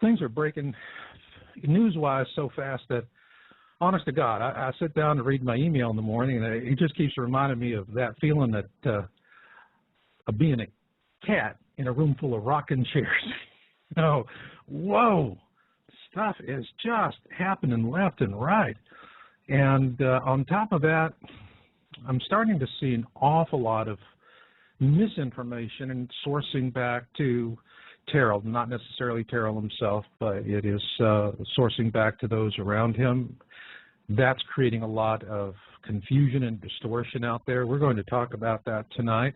things are breaking news-wise so fast that, honest to God, I sit down to read my email in the morning, and it just keeps reminding me of that feeling that of being a cat in a room full of rocking chairs. Whoa, stuff is just happening left and right. And on top of that, I'm starting to see an awful lot of misinformation and sourcing back to Terrell, not necessarily Terrell himself, but it is sourcing back to those around him. That's creating a lot of confusion and distortion out there. We're going to talk about that tonight.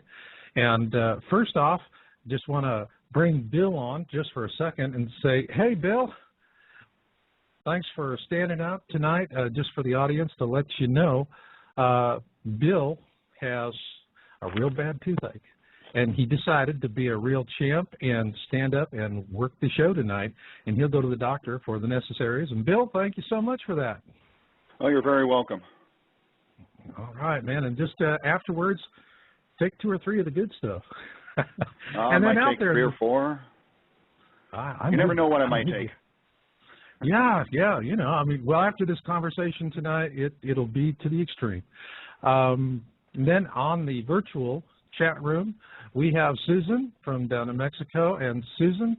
And first off, just want to bring Bill on just for a second and say, hey, Bill, thanks for standing up tonight. Just for the audience to let you know, Bill has a real bad toothache, and he decided to be a real champ and stand up and work the show tonight, and he'll go to the doctor for the necessaries. And Bill, thank you so much for that. Oh, you're very welcome. All right, man, and just afterwards, take 2 or 3 of the good stuff. And then I might out take there, 3 or 4. You never know what I might take. Yeah, I mean, well, after this conversation tonight, it'll be to the extreme. Then on the virtual chat room, we have Susan from down in Mexico. And Susan,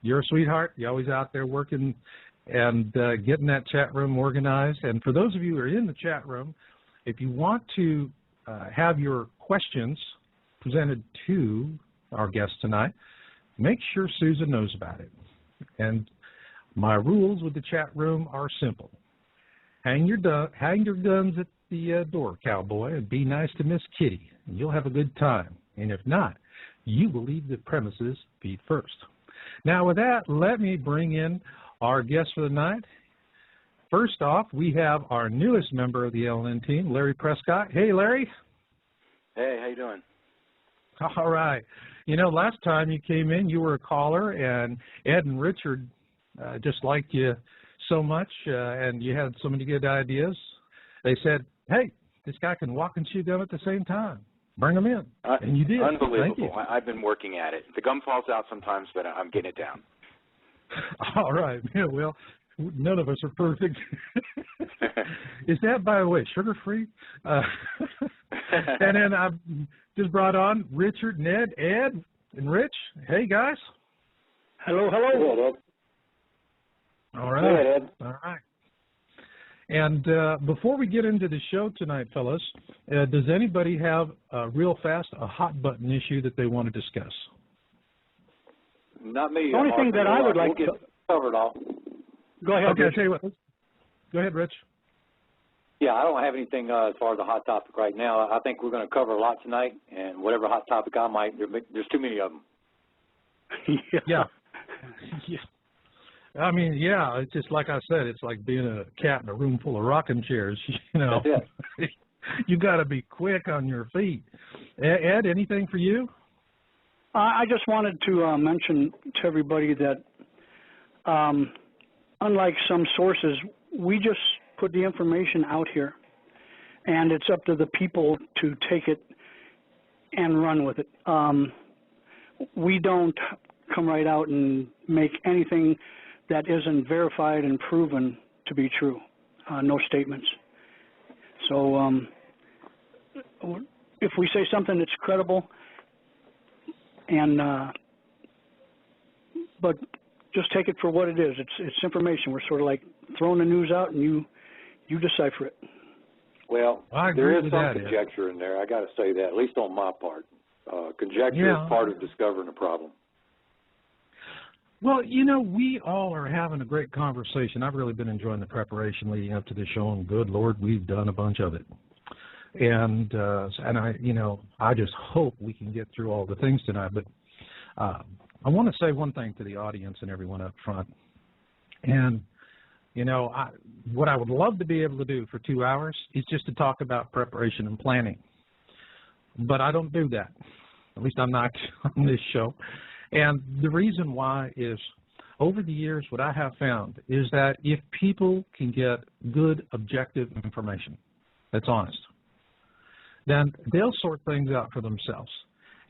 you're a sweetheart. You're always out there working and getting that chat room organized. And for those of you who are in the chat room, if you want to have your questions presented to our guest tonight, make sure Susan knows about it. And my rules with the chat room are simple. Hang your guns at the door, cowboy, and be nice to Miss Kitty, and you'll have a good time. And if not, you will leave the premises feet first. Now, with that, let me bring in our guest for the night. First off, we have our newest member of the LN team, Larry Prescott. Hey, Larry. Hey, how you doing? All right. You know, last time you came in, you were a caller, and Ed and Richard just liked you so much, and you had so many good ideas. They said, hey, this guy can walk and chew gum at the same time. Bring him in. And you did. Unbelievable. Thank you. I've been working at it. The gum falls out sometimes, but I'm getting it down. All right. Yeah, well, none of us are perfect. Is that, by the way, sugar-free? And then I've just brought on Richard, Ned, Ed, and Rich. Hey, guys. Hello, hello. Hey, Ed. All right. Hey, Ed. All right. And before we get into the show tonight, fellas, does anybody have real fast a hot button issue that they want to discuss? Not me. The only thing that I would like to cover it all. Go ahead. Okay, Rich. I'll tell you what. Go ahead, Rich. Yeah, I don't have anything as far as a hot topic right now. I think we're going to cover a lot tonight, and whatever hot topic I might, there's too many of them. Yeah. Yeah. I mean, yeah, it's just like I said, it's like being a cat in a room full of rocking chairs, you know. That's it. You got to be quick on your feet. Ed, anything for you? I just wanted to mention to everybody that unlike some sources, we just put the information out here, and it's up to the people to take it and run with it. We don't come right out and make anything that isn't verified and proven to be true, no statements. So if we say something that's credible, and but just take it for what it is. It's information. We're sort of like throwing the news out, and you decipher it. Well, I agree there is with some that, conjecture in there. I got to say that, at least on my part. Conjecture is part of discovering a problem. Well, you know, we all are having a great conversation. I've really been enjoying the preparation leading up to the show, and good Lord, we've done a bunch of it. And I just hope we can get through all the things tonight. But I want to say one thing to the audience and everyone up front. And, you know, what I would love to be able to do for 2 hours is just to talk about preparation and planning. But I don't do that. At least I'm not on this show. And the reason why is, over the years, what I have found is that if people can get good, objective information that's honest, then they'll sort things out for themselves.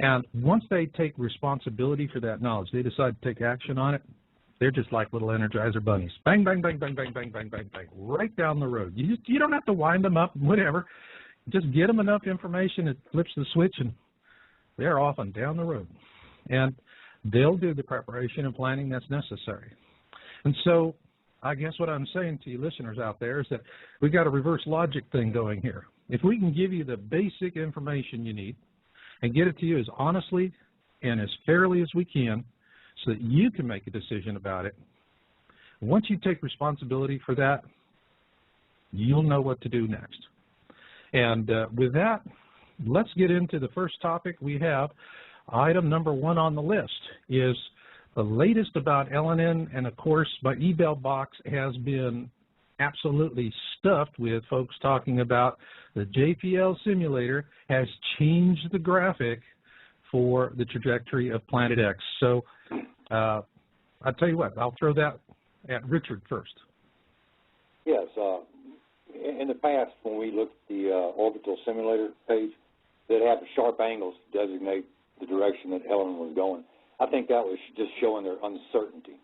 And once they take responsibility for that knowledge, they decide to take action on it, They're just like little Energizer bunnies. Bang, bang, bang, bang, bang, bang, bang, bang, bang, right down the road. You don't have to wind them up, whatever. Just get them enough information, it flips the switch, and they're off and down the road. And they'll do the preparation and planning that's necessary. And so I guess what I'm saying to you listeners out there is that we've got a reverse logic thing going here. If we can give you the basic information you need and get it to you as honestly and as fairly as we can so that you can make a decision about it, once you take responsibility for that, you'll know what to do next. And with that, let's get into the first topic we have. Item number 1 on the list is the latest about LNN, and of course my email box has been absolutely stuffed with folks talking about the JPL simulator has changed the graphic for the trajectory of Planet X. So I'll tell you what, I'll throw that at Richard first. Yes. In the past, when we looked at the orbital simulator page, they'd have sharp angles to designate the direction that LNN was going. I think that was just showing their uncertainty.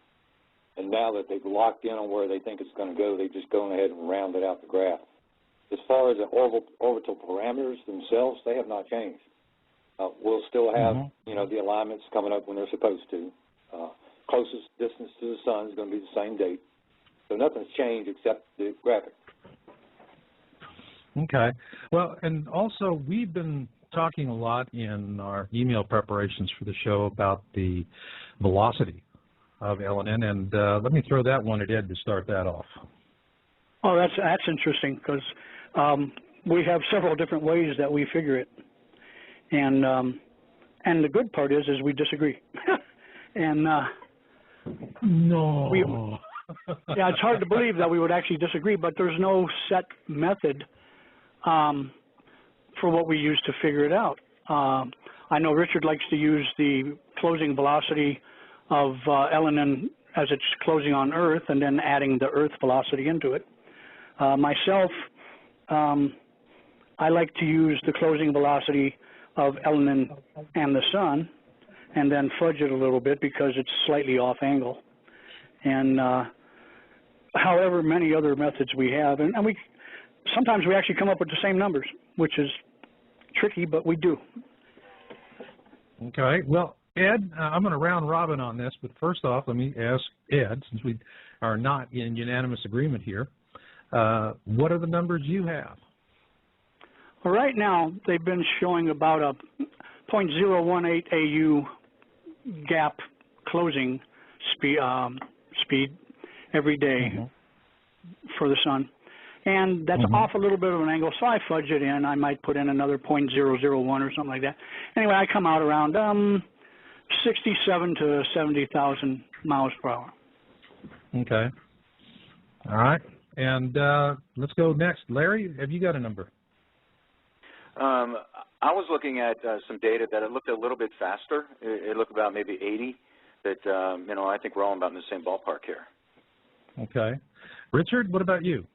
And now that they've locked in on where they think it's going to go, they've just gone ahead and rounded out the graph. As far as the orbital parameters themselves, they have not changed. We'll still have, the alignments coming up when they're supposed to. Closest distance to the sun is going to be the same date. So nothing's changed except the graphic. Okay. Well, and also we've been talking a lot in our email preparations for the show about the velocity of LNN, and let me throw that one at Ed to start that off. Oh, that's interesting because we have several different ways that we figure it, and the good part is we disagree, and no. Yeah, it's hard to believe that we would actually disagree, but there's no set method for what we use to figure it out. I know Richard likes to use the closing velocity of LNN as it's closing on Earth and then adding the Earth velocity into it. Myself, I like to use the closing velocity of LNN and the Sun and then fudge it a little bit because it's slightly off angle. And however many other methods we have, and sometimes we actually come up with the same numbers, which is tricky, but we do. Okay. Well, Ed, I'm going to round robin on this, but first off, let me ask Ed, since we are not in unanimous agreement here, what are the numbers you have? Well, right now, they've been showing about a 0.018 AU gap closing speed every day for the Sun. And that's off a little bit of an angle, so I fudge it in. I might put in another 0.001 or something like that. Anyway, I come out around 67 to 70,000 miles per hour. Okay. All right. And let's go next. Larry, have you got a number? I was looking at some data that it looked a little bit faster. It looked about maybe 80. That, I think we're all about in the same ballpark here. Okay. Richard, what about you?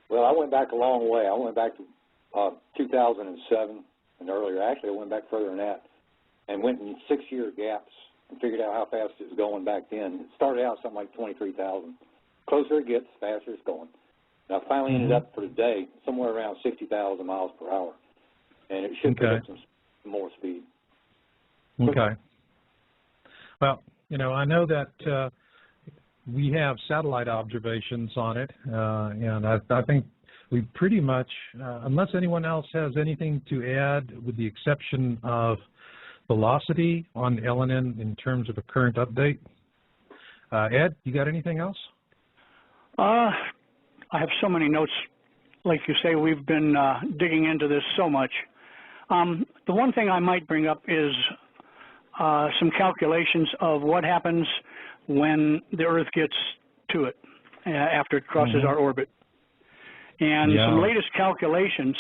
Well, I went back a long way. I went back to 2007 and earlier. Actually, I went back further than that and went in 6-year gaps and figured out how fast it was going back then. It started out something like 23,000. Closer it gets, faster it's going. And I finally ended up for today somewhere around 60,000 miles per hour. And it should pick up some more speed. Okay. Well, I know that we have satellite observations on it, and I think we pretty much, unless anyone else has anything to add, with the exception of velocity on LNN in terms of a current update. Ed, you got anything else? I have so many notes. Like you say, we've been digging into this so much. The one thing I might bring up is some calculations of what happens when the Earth gets to it after it crosses our orbit. And some latest calculations,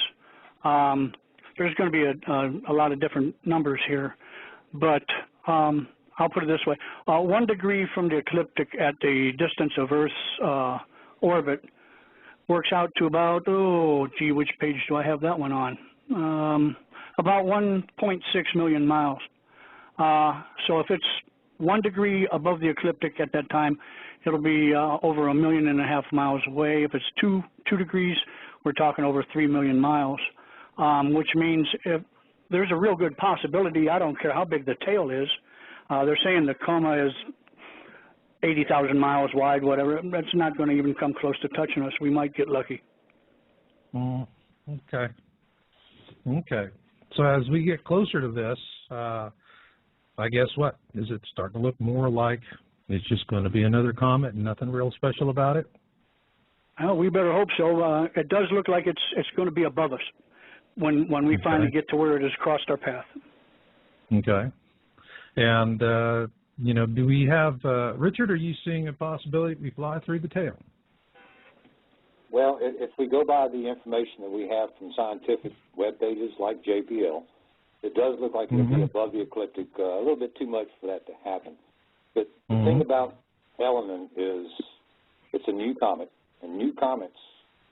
there's going to be a lot of different numbers here, but I'll put it this way. 1 degree from the ecliptic at the distance of Earth's orbit works out to about, which page do I have that one on? About 1.6 million miles. So if it's 1 degree above the ecliptic at that time, it'll be over 1.5 million miles away. If it's 2 degrees, we're talking over 3 million miles, which means if there's a real good possibility, I don't care how big the tail is, they're saying the coma is 80,000 miles wide, whatever. That's not going to even come close to touching us. We might get lucky. Okay. Okay. So as we get closer to this, I guess what? Is it starting to look more like it's just going to be another comet and nothing real special about it? Well, we better hope so. It does look like it's going to be above us when we finally get to where it has crossed our path. Okay. And, you know, do we have, Richard, are you seeing a possibility we fly through the tail? Well, if we go by the information that we have from scientific web pages like JPL, it does look like it'll be above the ecliptic, a little bit too much for that to happen. But the thing about Elenin is it's a new comet, and new comets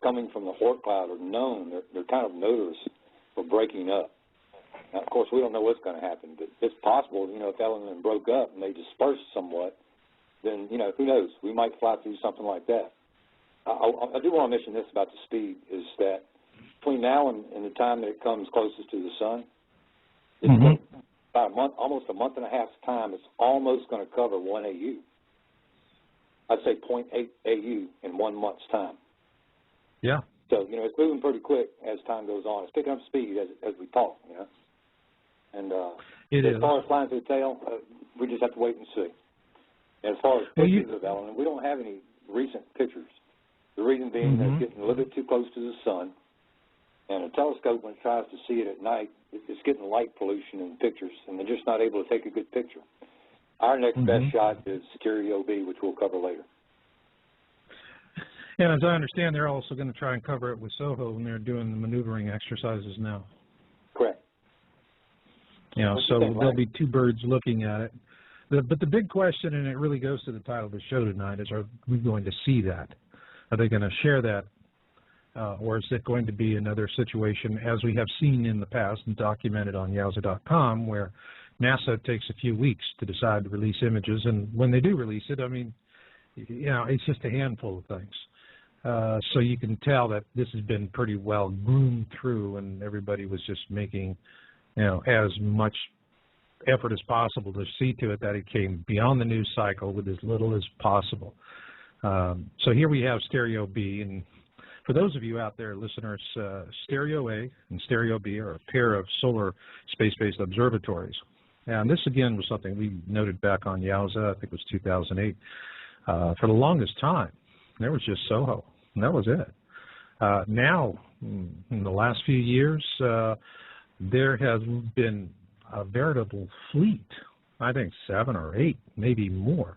coming from the Oort cloud are known. They're kind of notorious for breaking up. Now, of course, we don't know what's going to happen, but it's possible, you know, if Elenin broke up and they dispersed somewhat, then, you know, who knows? We might fly through something like that. I do want to mention this about the speed, is that between now and the time that it comes closest to the sun, it's about a month, almost a month and a half's time, it's almost going to cover 1 AU. I'd say 0.8 AU in 1 month's time. Yeah. So, you know, it's moving pretty quick as time goes on. It's picking up speed as we talk, you know. And as far as flying through the tail, we just have to wait and see. And as far as pictures of Elenin, we don't have any recent pictures. The reason being that it's getting a little bit too close to the sun, and a telescope, when it tries to see it at night, it's getting light pollution in pictures, and they're just not able to take a good picture. Our next best shot is Stereo B, which we'll cover later. And as I understand, they're also going to try and cover it with SOHO when they're doing the maneuvering exercises now. Correct. You know, so there'll be two birds looking at it. But the big question, and it really goes to the title of the show tonight, is are we going to see that? Are they going to share that? Or is it going to be another situation, as we have seen in the past and documented on Yowza.com, where NASA takes a few weeks to decide to release images, and when they do release it, I mean, you know, it's just a handful of things. So you can tell that this has been pretty well groomed through, and everybody was just making, you know, as much effort as possible to see to it that it came beyond the news cycle with as little as possible. So here we have Stereo B, and for those of you out there, listeners, Stereo A and Stereo B are a pair of solar space-based observatories. And this, again, was something we noted back on Yowza, I think it was 2008. For the longest time, there was just SOHO, and that was it. Now, in the last few years, there has been a veritable fleet, I think 7 or 8, maybe more,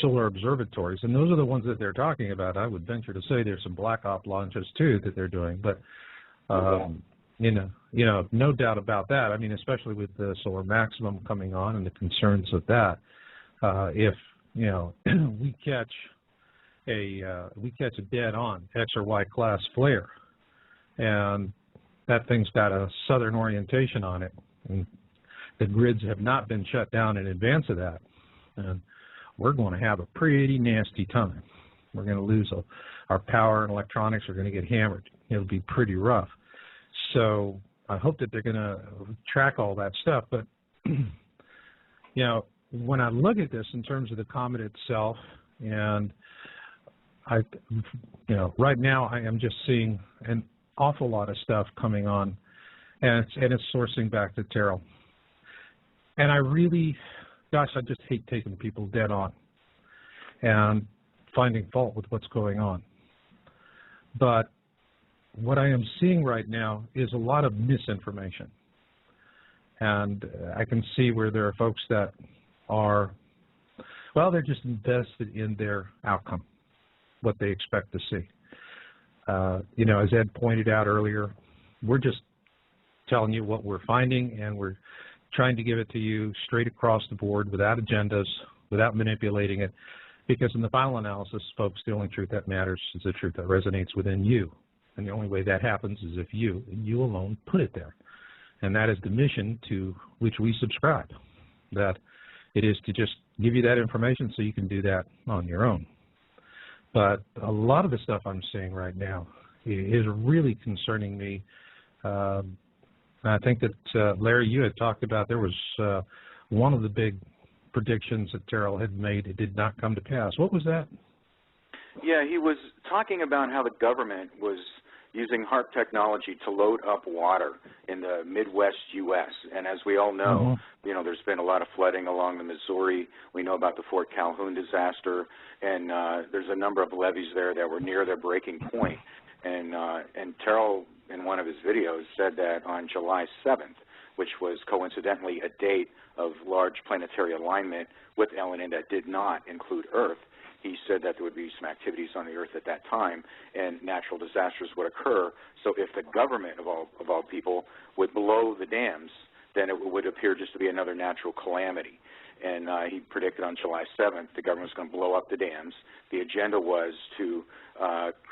solar observatories, and those are the ones that they're talking about. I would venture to say there's some black op launches too that they're doing, but you know, no doubt about that. I mean, especially with the solar maximum coming on and the concerns of that, if you know we catch a dead on X or Y class flare, and that thing's got a southern orientation on it, and the grids have not been shut down in advance of that, and we're going to have a pretty nasty time. We're going to lose our power, and electronics are going to get hammered. It'll be pretty rough. So I hope that they're going to track all that stuff. But, you know, when I look at this in terms of the comet itself, and you know, right now I am just seeing an awful lot of stuff coming on, and it's sourcing back to Terrell. And I really, gosh, I just hate taking people dead on and finding fault with what's going on. But what I am seeing right now is a lot of misinformation. And I can see where there are folks that are, well, they're just invested in their outcome, what they expect to see. You know, as Ed pointed out earlier, we're just telling you what we're finding, and we're trying to give it to you straight across the board without agendas, without manipulating it, because in the final analysis, folks, the only truth that matters is the truth that resonates within you. And the only way that happens is if you, and you alone, put it there. And that is the mission to which we subscribe, that It is to just give you that information so you can do that on your own. But a lot of the stuff I'm seeing right now is really concerning me. I think that, Larry, you had talked about there was one of the big predictions that Terrell had made. It did not come to pass. What was that? Yeah, he was talking about how the government was using HAARP technology to load up water in the Midwest U.S. And as we all know, you know, there's been a lot of flooding along the Missouri. We know about the Fort Calhoun disaster, and there's a number of levees there that were near their breaking point. And Terrell, in one of his videos, said that on July 7th, which was coincidentally a date of large planetary alignment with LNN that did not include Earth, he said that there would be some activities on the Earth at that time, and natural disasters would occur. So if the government of all people would blow the dams, then it would appear just to be another natural calamity. And he predicted on July 7th the government was going to blow up the dams. The agenda was to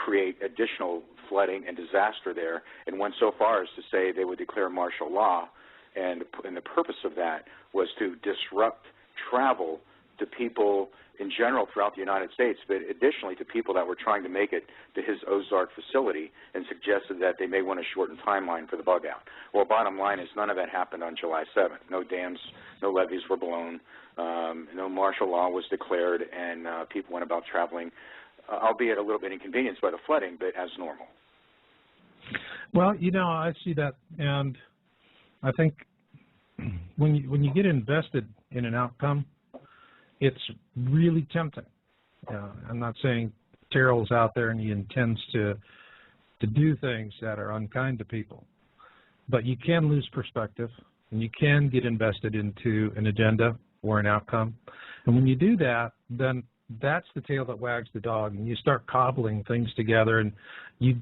create additional flooding and disaster there, and went so far as to say they would declare martial law, and the purpose of that was to disrupt travel to people in general throughout the United States, but additionally to people that were trying to make it to his Ozark facility, and suggested that they may want a shortened timeline for the bug out. Well, bottom line is none of that happened on July 7th. No dams, no levees were blown, no martial law was declared, and people went about traveling, albeit a little bit inconvenienced by the flooding, but as normal. Well, you know, I see that, and I think when you get invested in an outcome, it's really tempting. I'm not saying Terrell's out there and he intends to do things that are unkind to people, but you can lose perspective, and you can get invested into an agenda or an outcome. And when you do that, then that's the tail that wags the dog, and you start cobbling things together, and you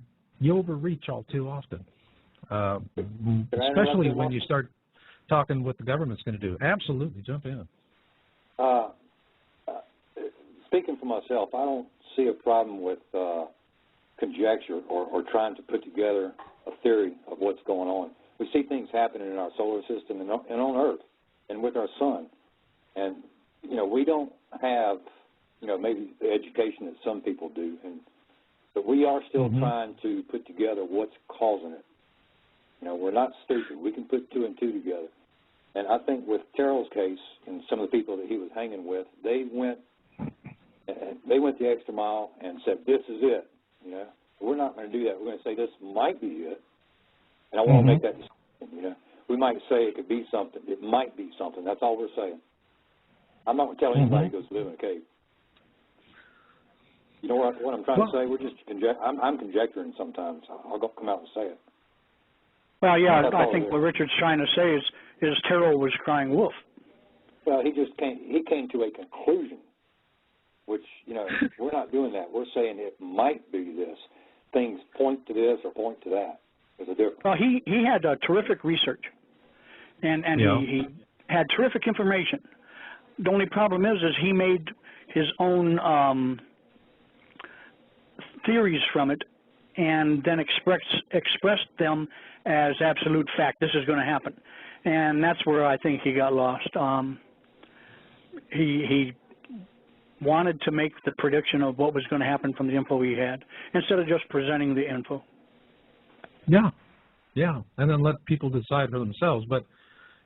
overreach all too often, especially when you start talking what the government's going to do. Absolutely, jump in. Speaking for myself, I don't see a problem with conjecture or trying to put together a theory of what's going on. We see things happening in our solar system and on Earth and with our sun. And, you know, we don't have, you know, maybe the education that some people do, but we are still trying to put together what's causing it. You know, we're not stupid. We can put two and two together. And I think with Terrell's case and some of the people that he was hanging with, they went the extra mile and said, this is it. You know, we're not going to do that. We're going to say this might be it. And I want to make that distinction, you know. We might say it could be something. It might be something. That's all we're saying. I'm not going to tell anybody to go live in a cave. You know what I'm trying to say? We're just I'm conjecturing sometimes. I'll come out and say it. Well, yeah, I think what Richard's trying to say is Terrell was crying wolf. Well, he came to a conclusion, which, you know, we're not doing that. We're saying it might be this. Things point to this or point to that. There's a difference. Well, he had terrific research, and he had terrific information. The only problem is he made his own theories from it, and then expressed them as absolute fact. This is going to happen, and that's where I think he got lost. He wanted to make the prediction of what was going to happen from the info he had, instead of just presenting the info. Yeah, and then let people decide for themselves. But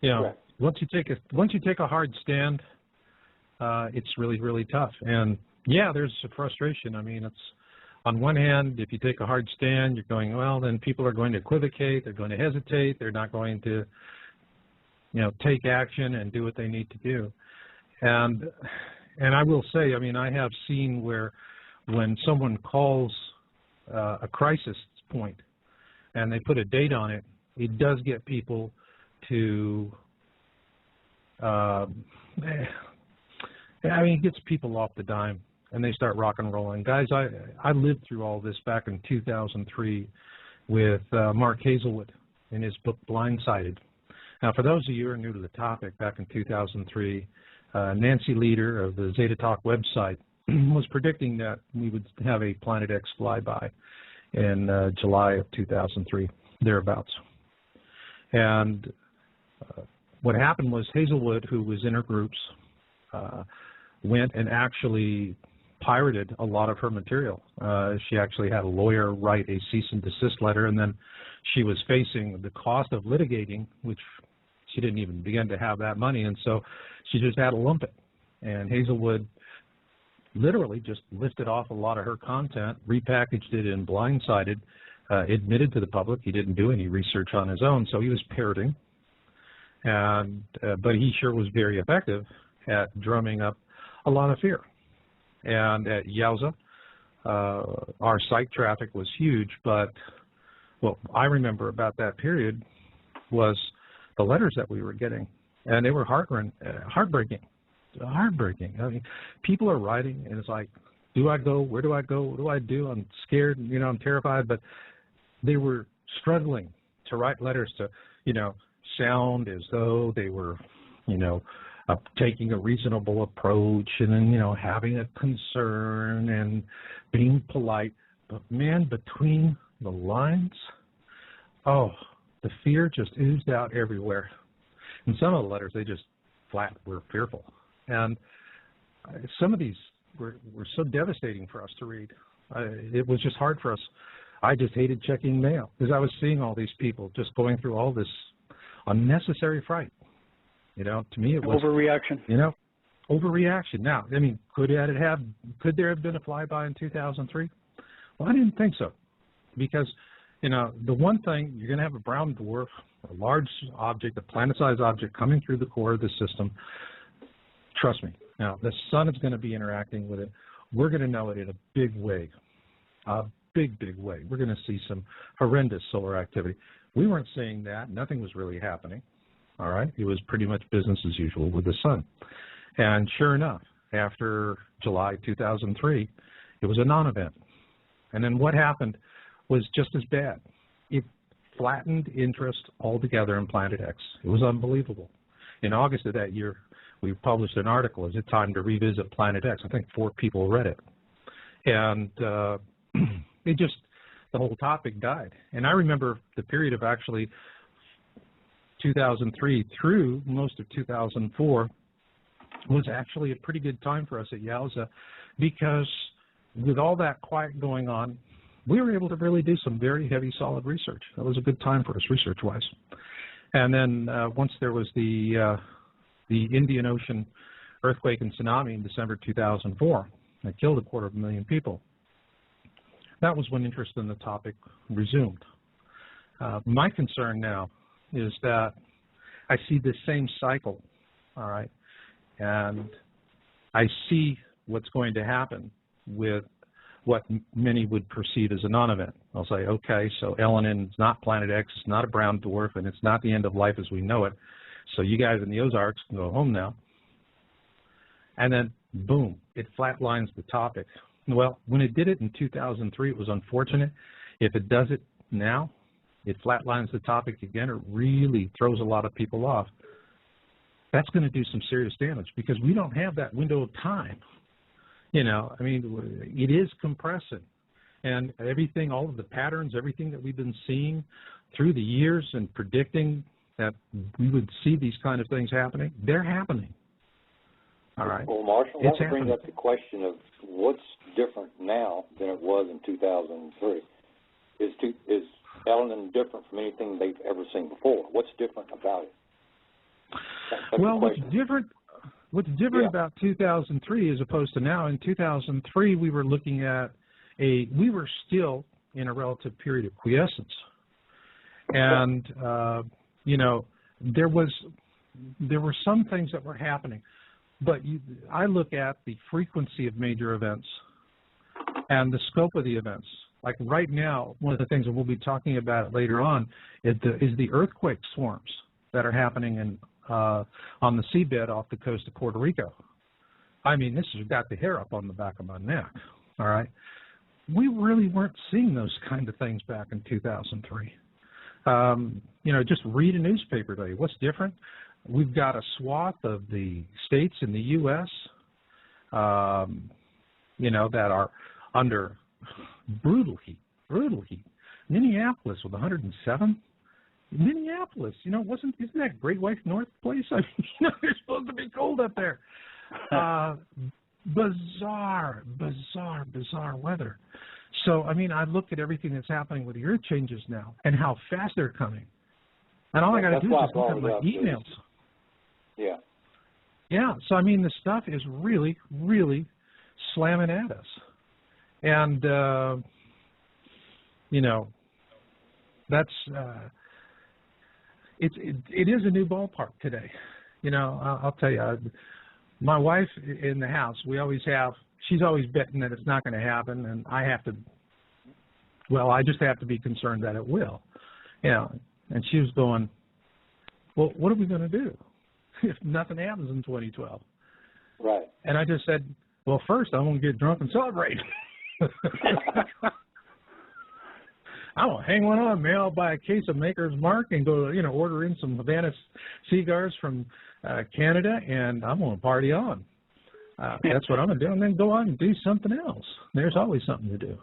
you know, right. once you take a hard stand, it's really, really tough. And yeah, there's a frustration. I mean, it's on one hand, if you take a hard stand, you're going, well, then people are going to equivocate, they're going to hesitate, they're not going to, you know, take action and do what they need to do. And I will say, I mean, I have seen where when someone calls a crisis point and they put a date on it, it does get people to, I mean, it gets people off the dime, and they start rock and rolling. Guys, I lived through all this back in 2003 with Mark Hazelwood in his book Blindsided. Now, for those of you who are new to the topic, back in 2003, Nancy Leader of the Zeta Talk website was predicting that we would have a Planet X flyby in July of 2003, thereabouts. And what happened was Hazelwood, who was in her groups, went and actually pirated a lot of her material. She actually had a lawyer write a cease and desist letter, and then she was facing the cost of litigating, which she didn't even begin to have that money, and so she just had to lump it. And Hazelwood literally just lifted off a lot of her content, repackaged it in Blindsided, admitted to the public he didn't do any research on his own, so he was parroting. And but he sure was very effective at drumming up a lot of fear. And at Yowza, our site traffic was huge, but what I remember about that period was the letters that we were getting, and they were heartbreaking. Heartbreaking. I mean, people are writing, and it's like, do I go? Where do I go? What do I do? I'm scared, you know, I'm terrified, but they were struggling to write letters to, you know, sound as though they were, you know, taking a reasonable approach and then, you know, having a concern and being polite. But, man, between the lines, oh, the fear just oozed out everywhere. And some of the letters, they just flat were fearful. And some of these were so devastating for us to read. It was just hard for us. I just hated checking mail because I was seeing all these people just going through all this unnecessary fright. You know, to me it was overreaction. You know, overreaction. Now, I mean, could there have been a flyby in 2003? Well, I didn't think so, because, you know, the one thing, you're going to have a brown dwarf, a large object, a planet-sized object coming through the core of the system. Trust me. Now, the sun is going to be interacting with it. We're going to know it in a big way, a big, big way. We're going to see some horrendous solar activity. We weren't seeing that. Nothing was really happening. All right? It was pretty much business as usual with the sun. And sure enough, after July 2003, it was a non-event. And then what happened was just as bad. It flattened interest altogether in Planet X. It was unbelievable. In August of that year, we published an article, Is It Time to Revisit Planet X? I think 4 people read it. And it just, the whole topic died. And I remember the period of actually 2003 through most of 2004 was actually a pretty good time for us at Yowza, because with all that quiet going on, we were able to really do some very heavy, solid research. That was a good time for us research-wise. And then once there was the Indian Ocean earthquake and tsunami in December 2004 that killed 250,000 people, that was when interest in the topic resumed. My concern now is that I see this same cycle, all right, and I see what's going to happen with what many would perceive as a non-event. I'll say, okay, so Elenin is not Planet X, it's not a brown dwarf, and it's not the end of life as we know it, so you guys in the Ozarks can go home now. And then, boom, it flatlines the topic. Well, when it did it in 2003, it was unfortunate. If it does it now, it flatlines the topic again. It really throws a lot of people off. That's going to do some serious damage, because we don't have that window of time. You know, I mean, it is compressing. And everything, all of the patterns, everything that we've been seeing through the years and predicting that we would see these kind of things happening, they're happening. All right. Well, Marshall, that brings up the question of what's different now than it was in 2003. Is Elenin different from anything they've ever seen before? What's different about it? Well, what's different about 2003 as opposed to now, in 2003 we were looking at we were still in a relative period of quiescence. And, you know, there were some things that were happening. But I look at the frequency of major events and the scope of the events. Like right now, one of the things that we'll be talking about later on is the earthquake swarms that are happening on the seabed off the coast of Puerto Rico. I mean, this has got the hair up on the back of my neck, all right? We really weren't seeing those kind of things back in 2003. You know, just read a newspaper today. What's different? We've got a swath of the states in the U.S., you know, that are under brutal heat. Minneapolis with 107. Minneapolis, you know, isn't that Great White North place? I mean, you know, they're supposed to be cold up there. bizarre weather. So, I mean, I look at everything that's happening with the earth changes now and how fast they're coming. And all I got to do is just look at my emails. Yeah. Yeah, so, I mean, the stuff is really, really slamming at us. And, you know, that's, it is a new ballpark today. You know, I'll tell you, my wife in the house, she's always betting that it's not going to happen, and I just have to be concerned that it will. You know, and she was going, well, what are we going to do if nothing happens in 2012? Right. And I just said, well, first I'm going to get drunk and celebrate. I'm going to hang one on, man. I'll buy a case of Maker's Mark and go, you know, order in some Havana cigars from Canada, and I'm going to party on. That's what I'm going to do, and then go on and do something else. There's always something to do.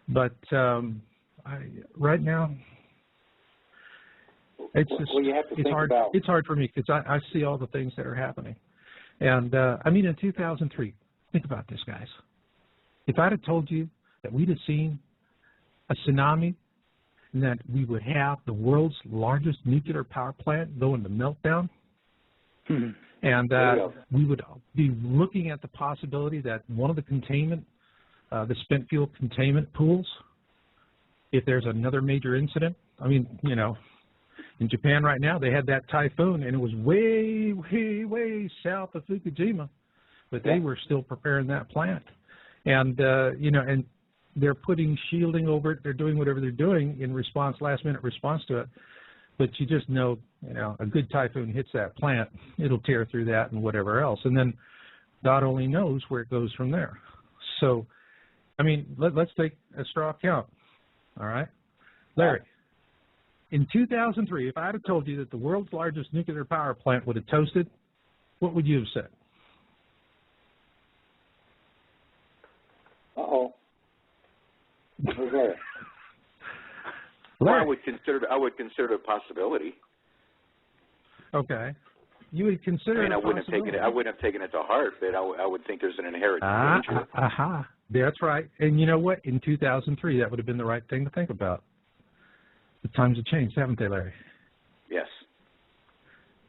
But right now, it's just, it's hard. It's hard for me because I see all the things that are happening. And, I mean, in 2003, think about this, guys. If I'd have told you that we'd have seen a tsunami and that we would have the world's largest nuclear power plant go into meltdown, and we would be looking at the possibility that one of the containment, the spent fuel containment pools, if there's another major incident, I mean, you know, in Japan right now, they had that typhoon, and it was way, way, way south of Fukushima, but they were still preparing that plant. And, you know, and they're putting shielding over it. They're doing whatever they're doing in response, last-minute response to it. But you just know, you know, a good typhoon hits that plant, it'll tear through that and whatever else. And then God only knows where it goes from there. So, I mean, let's take a straw count, all right? Larry, in 2003, if I had told you that the world's largest nuclear power plant would have toasted, what would you have said? Uh-oh. Who's there? Well, I would consider it a possibility. Okay. You would consider I mean, it I wouldn't have taken it to heart, but I would think there's an inherent danger. That's right. And you know what? In 2003, that would have been the right thing to think about. The times have changed, haven't they, Larry? Yes.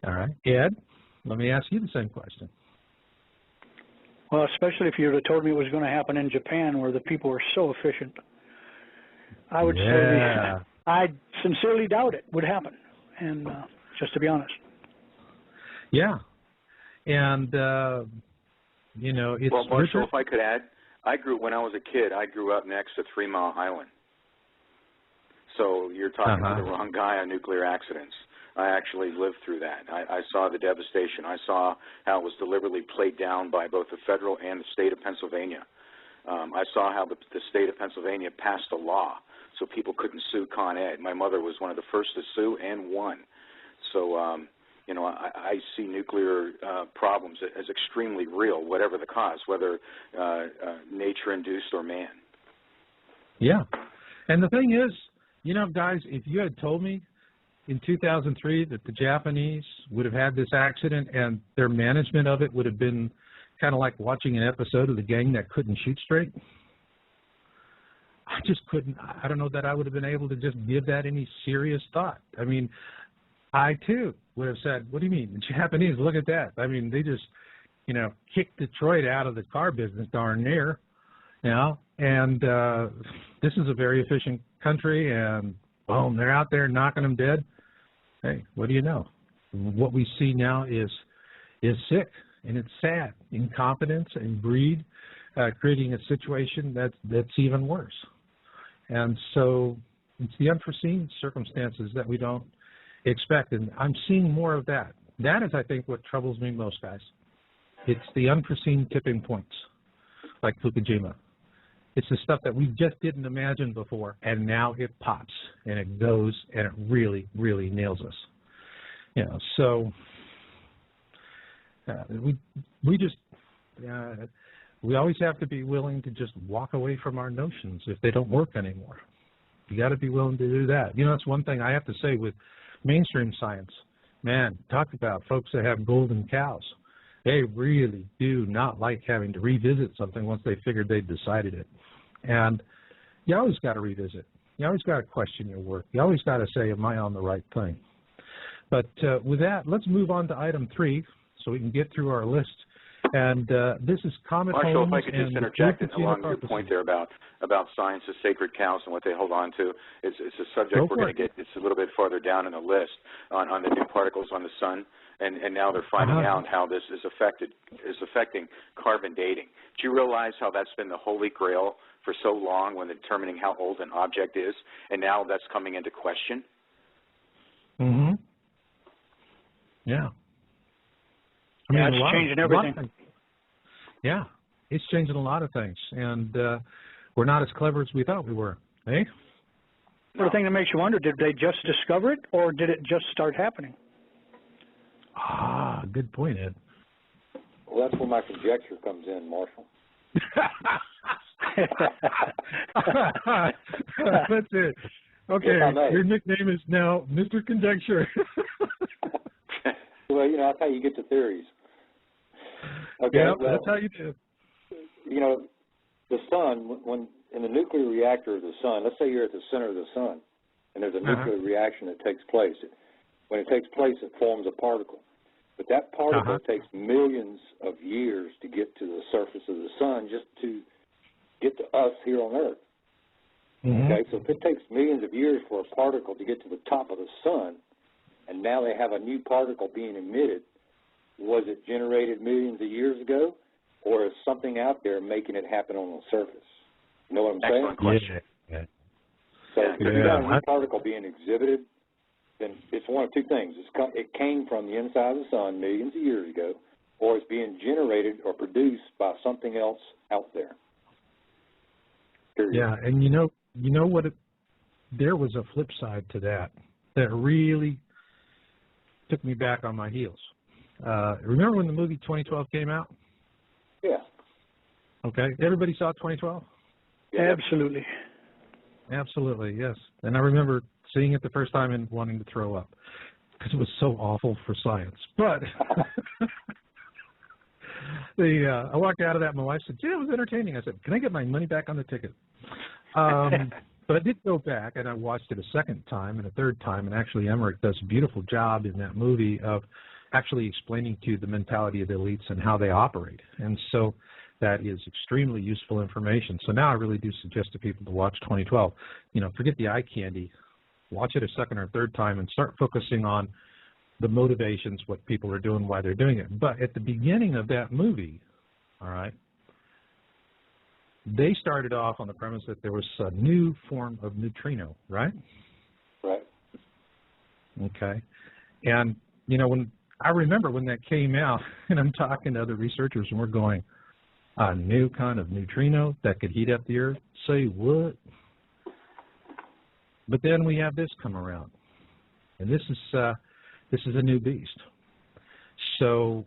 All right. Ed, let me ask you the same question. Well, especially if you would have told me it was going to happen in Japan, where the people are so efficient. I would say I sincerely doubt it would happen, and just to be honest. Yeah. And, you know, it's... Well, Marshall, if I could add, when I was a kid, I grew up next to 3 Mile Island. So you're talking to the wrong guy on nuclear accidents. I actually lived through that. I saw the devastation. I saw how it was deliberately played down by both the federal and the state of Pennsylvania. I saw how the state of Pennsylvania passed a law so people couldn't sue Con Ed. My mother was one of the first to sue and won. So, you know, I see nuclear problems as extremely real, whatever the cause, whether nature-induced or man. Yeah. And the thing is, you know, guys, if you had told me in 2003 that the Japanese would have had this accident and their management of it would have been kind of like watching an episode of The Gang That Couldn't Shoot Straight, I just couldn't. I don't know that I would have been able to just give that any serious thought. I mean, I, too, would have said, what do you mean? The Japanese, look at that. I mean, they just, you know, kicked Detroit out of the car business darn near, you know, and this is a very efficient country, and, boom, they're out there knocking them dead. Hey, what do you know? What we see now is sick, and it's sad. Incompetence and greed creating a situation that's even worse. And so it's the unforeseen circumstances that we don't expect, and I'm seeing more of that. That is, I think, what troubles me most, guys. It's the unforeseen tipping points, like Fukushima. It's the stuff that we just didn't imagine before, and now it pops, and it goes, and it really, really nails us. You know, so we always have to be willing to just walk away from our notions if they don't work anymore. You got to be willing to do that. You know, that's one thing I have to say with mainstream science. Man, talk about folks that have golden cows. They really do not like having to revisit something once they figured they'd decided it. And you always got to revisit. You always got to question your work. You always got to say, am I on the right thing? But with that, let's move on to item 3 so we can get through our list. And this is comet Marshall, homes. if I could just interject along your point there about science's sacred cows and what they hold on to. It's a subject we're going to get. It's a little bit farther down in the list on the new particles on the sun, and now they're finding out how this is affecting carbon dating. Do you realize how that's been the holy grail for so long when determining how old an object is, and now that's coming into question? Mm-hmm. Yeah. I mean, it's changing everything. Yeah, it's changing a lot of things, and we're not as clever as we thought we were, eh? Well, the thing that makes you wonder, did they just discover it, or did it just start happening? Ah, good point, Ed. Well, that's where my conjecture comes in, Marshall. That's it. Okay, your nickname is now Mr. Conjecture. Well, you know, that's how you get to theories. Okay, yeah, well, that's how you do. You know, the sun, when in the nuclear reactor of the sun, let's say you're at the center of the sun, and there's a nuclear reaction that takes place. When it takes place, it forms a particle. But that particle takes millions of years to get to the surface of the sun just to get to us here on Earth. Okay, so if it takes millions of years for a particle to get to the top of the sun, and now they have a new particle being emitted, was it generated millions of years ago, or is something out there making it happen on the surface? You know what I'm saying? Excellent question. Yeah. So if you got a new particle being exhibited, then it's one of two things. It came from the inside of the sun millions of years ago, or it's being generated or produced by something else out there. Period. Yeah, and you know what? There was a flip side to that really took me back on my heels. Remember when the movie 2012 came out? Yeah. Okay. Everybody saw 2012? Yeah. Absolutely. Absolutely, yes. And I remember seeing it the first time and wanting to throw up because it was so awful for science. But I walked out of that and my wife said, yeah, it was entertaining. I said, can I get my money back on the ticket? But I did go back, and I watched it a second time and a third time, and actually Emmerich does a beautiful job in that movie of actually explaining to you the mentality of the elites and how they operate. And so that is extremely useful information. So now I really do suggest to people to watch 2012. You know, forget the eye candy. Watch it a second or third time and start focusing on the motivations, what people are doing, why they're doing it. But at the beginning of that movie, all right, they started off on the premise that there was a new form of neutrino, right? Right. Okay. And, you know, I remember when that came out, and I'm talking to other researchers, and we're going, a new kind of neutrino that could heat up the Earth? Say what? But then we have this come around, and this is a new beast. So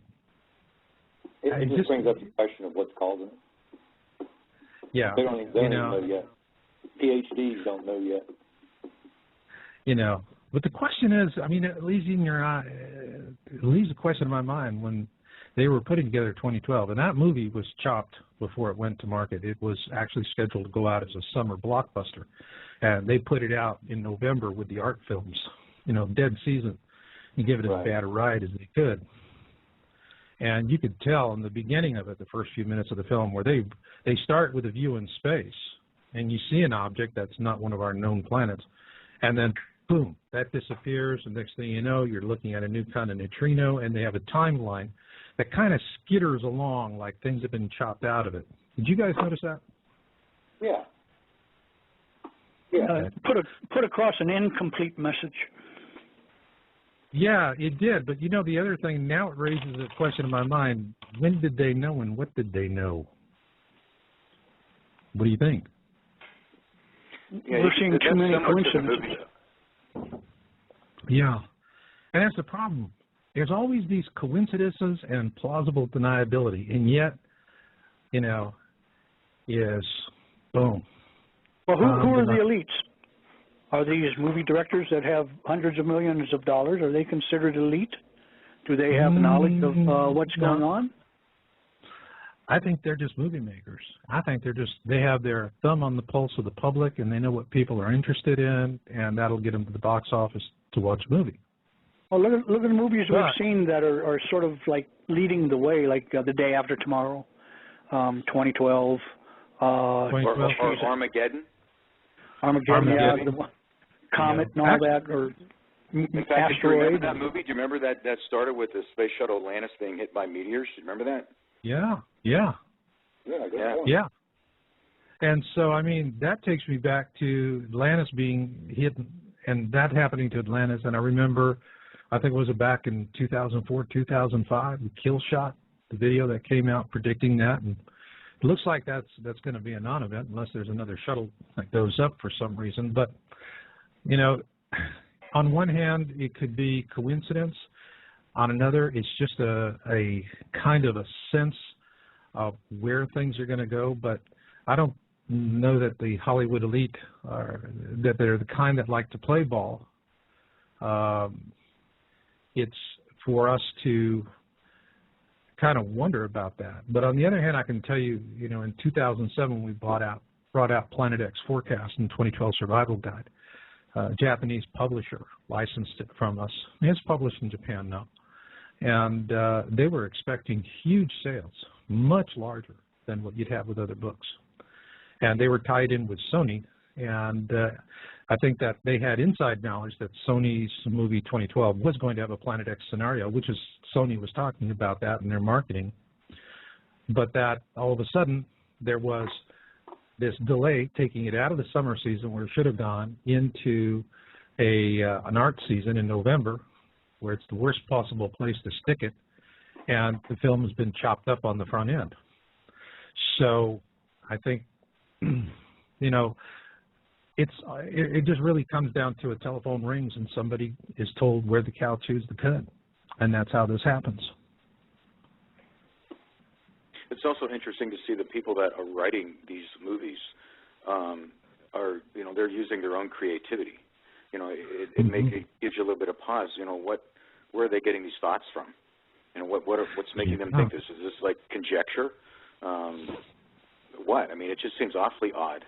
it just brings up the question of what's causing it. Yeah, they don't even know yet. PhDs don't know yet. You know, but the question is, I mean, it leaves a question in my mind when they were putting together 2012, and that movie was chopped before it went to market. It was actually scheduled to go out as a summer blockbuster, and they put it out in November with the art films, you know, dead season, and give it as bad a ride as they could. And you could tell in the beginning of it, the first few minutes of the film, where they start with a view in space, and you see an object that's not one of our known planets, and then, boom, that disappears, and next thing you know, you're looking at a new kind of neutrino, and they have a timeline that kind of skitters along like things have been chopped out of it. Did you guys notice that? Yeah. Yeah. Put across an incomplete message. Yeah, it did. But, you know, the other thing, now it raises a question in my mind. When did they know and what did they know? What do you think? Yeah, we're seeing too many coincidences. Yeah. And that's the problem. There's always these coincidences and plausible deniability. And yet, you know, is boom. Well, who are the elites? Are these movie directors that have hundreds of millions of dollars, are they considered elite? Do they have knowledge of what's going on? I think they're just movie makers. I think they have their thumb on the pulse of the public, and they know what people are interested in, and that'll get them to the box office to watch a movie. Well, look at the movies we've seen that are sort of like leading the way, like The Day After Tomorrow, 2012. Or Armageddon. Armageddon, yeah, the Comet and all that, or in fact, do you remember Asteroid. that movie? Do you remember that started with the space shuttle Atlantis being hit by meteors? Do you remember that? Yeah. Yeah, good point. Yeah. And so, I mean, that takes me back to Atlantis being hit, and that happening to Atlantis. And I remember, I think it was back in 2004, 2005, the Kill Shot, the video that came out predicting that. And it looks like that's going to be a non-event unless there's another shuttle that goes up for some reason. But, you know, on one hand, it could be coincidence. On another, it's just a kind of a sense of where things are going to go. But I don't know that the Hollywood elite that they're the kind that like to play ball. It's for us to kind of wonder about that. But on the other hand, I can tell you, you know, in 2007 we brought out Planet X Forecast and 2012 Survival Guide. A Japanese publisher licensed it from us. It's published in Japan now. And they were expecting huge sales, much larger than what you'd have with other books. And they were tied in with Sony. And I think that they had inside knowledge that Sony's movie 2012 was going to have a Planet X scenario, which is Sony was talking about that in their marketing. But that all of a sudden there was this delay taking it out of the summer season where it should have gone into an art season in November, where it's the worst possible place to stick it, and the film has been chopped up on the front end. So I think, you know, it just really comes down to a telephone rings and somebody is told where the cow chews the cud, and that's how this happens. It's also interesting to see the people that are writing these movies are, you know, they're using their own creativity. You know, it gives you a little bit of pause. You know, where are they getting these thoughts from? You know, what's making them think this? Is this like conjecture? What? I mean, it just seems awfully odd.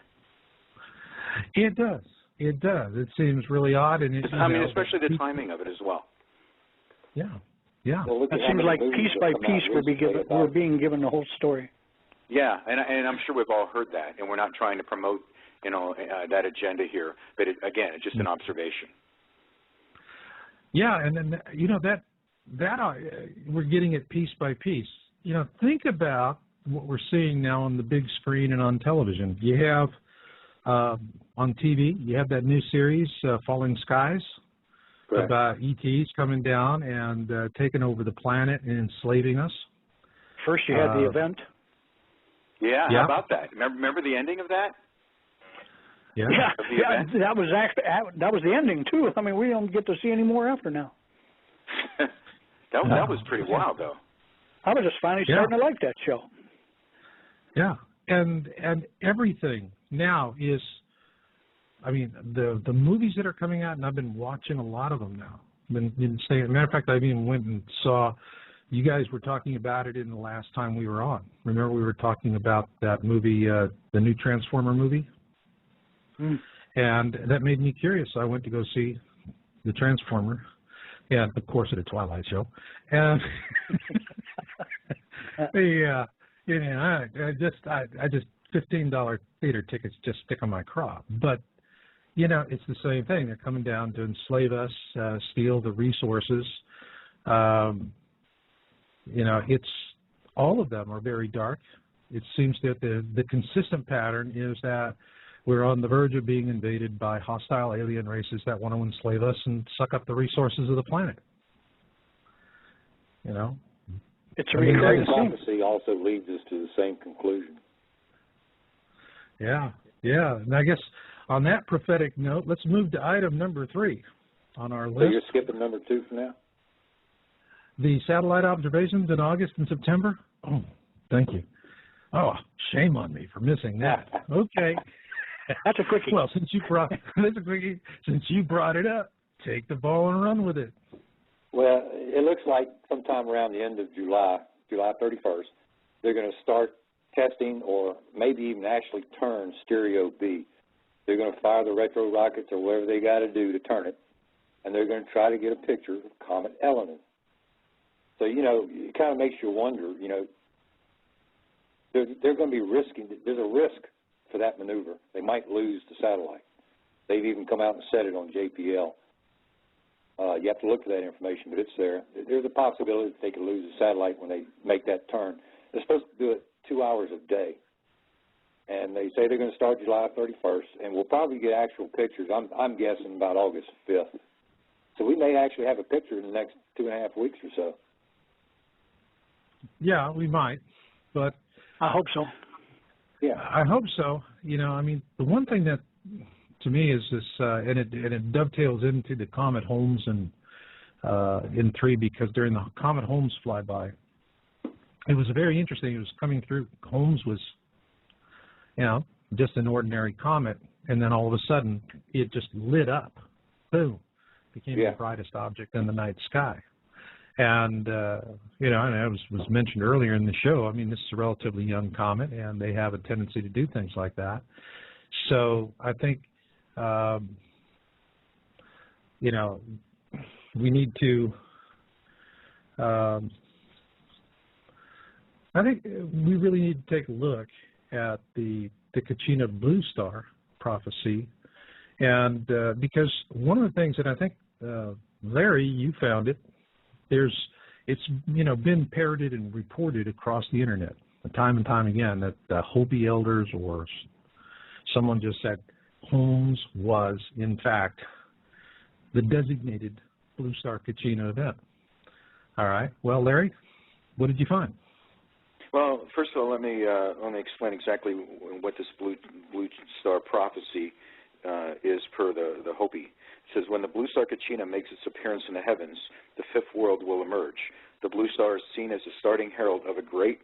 It does. It does. It seems really odd, and I mean, especially the timing of it as well. Yeah. Yeah. Well, it seems like piece by piece we're being given the whole story. Yeah, and I'm sure we've all heard that, and we're not trying to promote, you know, that agenda here, but again, it's just an observation. Yeah, and then, you know, that we're getting it piece by piece. You know, think about what we're seeing now on the big screen and on television. You have on TV, you have that new series, Falling Skies, right, about ETs coming down and taking over the planet and enslaving us. First, you had the event. Yeah, how about that? Remember the ending of that? Yeah, that was the ending too. I mean, we don't get to see any more after now. that was pretty wild, though. I was just finally starting to like that show. Yeah, and everything now is, I mean, the movies that are coming out, and I've been watching a lot of them now. Matter of fact, I even went and saw. You guys were talking about it in the last time we were on. Remember, we were talking about that movie, the new Transformer movie. And that made me curious. I went to go see the Transformer, and of course at a Twilight show. And I just $15 theater tickets just stick on my craw. But you know, it's the same thing. They're coming down to enslave us, steal the resources. You know, it's all of them are very dark. It seems that the consistent pattern is that we're on the verge of being invaded by hostile alien races that want to enslave us and suck up the resources of the planet. You know? It's a recurring prophecy also leads us to the same conclusion. Yeah, yeah. And I guess on that prophetic note, let's move to item number 3 on our list. So you're skipping number 2 for now? The satellite observations in August and September? Oh, thank you. Oh, shame on me for missing that. Okay. That's a quickie. Well, since you brought it up, take the ball and run with it. Well, it looks like sometime around the end of July 31st, they're going to start testing or maybe even actually turn Stereo B. They're going to fire the retro rockets or whatever they got to do to turn it, and they're going to try to get a picture of Comet Eleanor. So, you know, it kind of makes you wonder, you know, they're going to be risking, there's a risk for that maneuver. They might lose the satellite. They've even come out and said it on JPL. You have to look for that information, but it's there. There's a possibility that they could lose the satellite when they make that turn. They're supposed to do it 2 hours a day. And they say they're going to start July 31st, and we'll probably get actual pictures, I'm guessing about August 5th. So we may actually have a picture in the next 2.5 weeks or so. Yeah, we might, but I hope so. Yeah, I hope so. You know, I mean, the one thing that to me is this, and it dovetails into the Comet Holmes and in 3, because during the Comet Holmes flyby, it was very interesting. It was coming through. Holmes was, you know, just an ordinary comet, and then all of a sudden it just lit up. Boom, became the brightest object in the night sky. And, you know, and it was mentioned earlier in the show, I mean, this is a relatively young comet, and they have a tendency to do things like that. So I think, you know, we need to, I think we really need to take a look at the Kachina Blue Star prophecy, and because one of the things that I think, Larry, you found it, it's you know, been parroted and reported across the internet time and time again that the Hopi elders or someone just said Holmes was in fact the designated Blue Star Kachina event. All right. Well, Larry, what did you find? Well, first of all, let me explain exactly what this Blue Star prophecy is per the Hopi. It says, when the Blue Star Kachina makes its appearance in the heavens, the fifth world will emerge. The blue star is seen as the starting herald of a great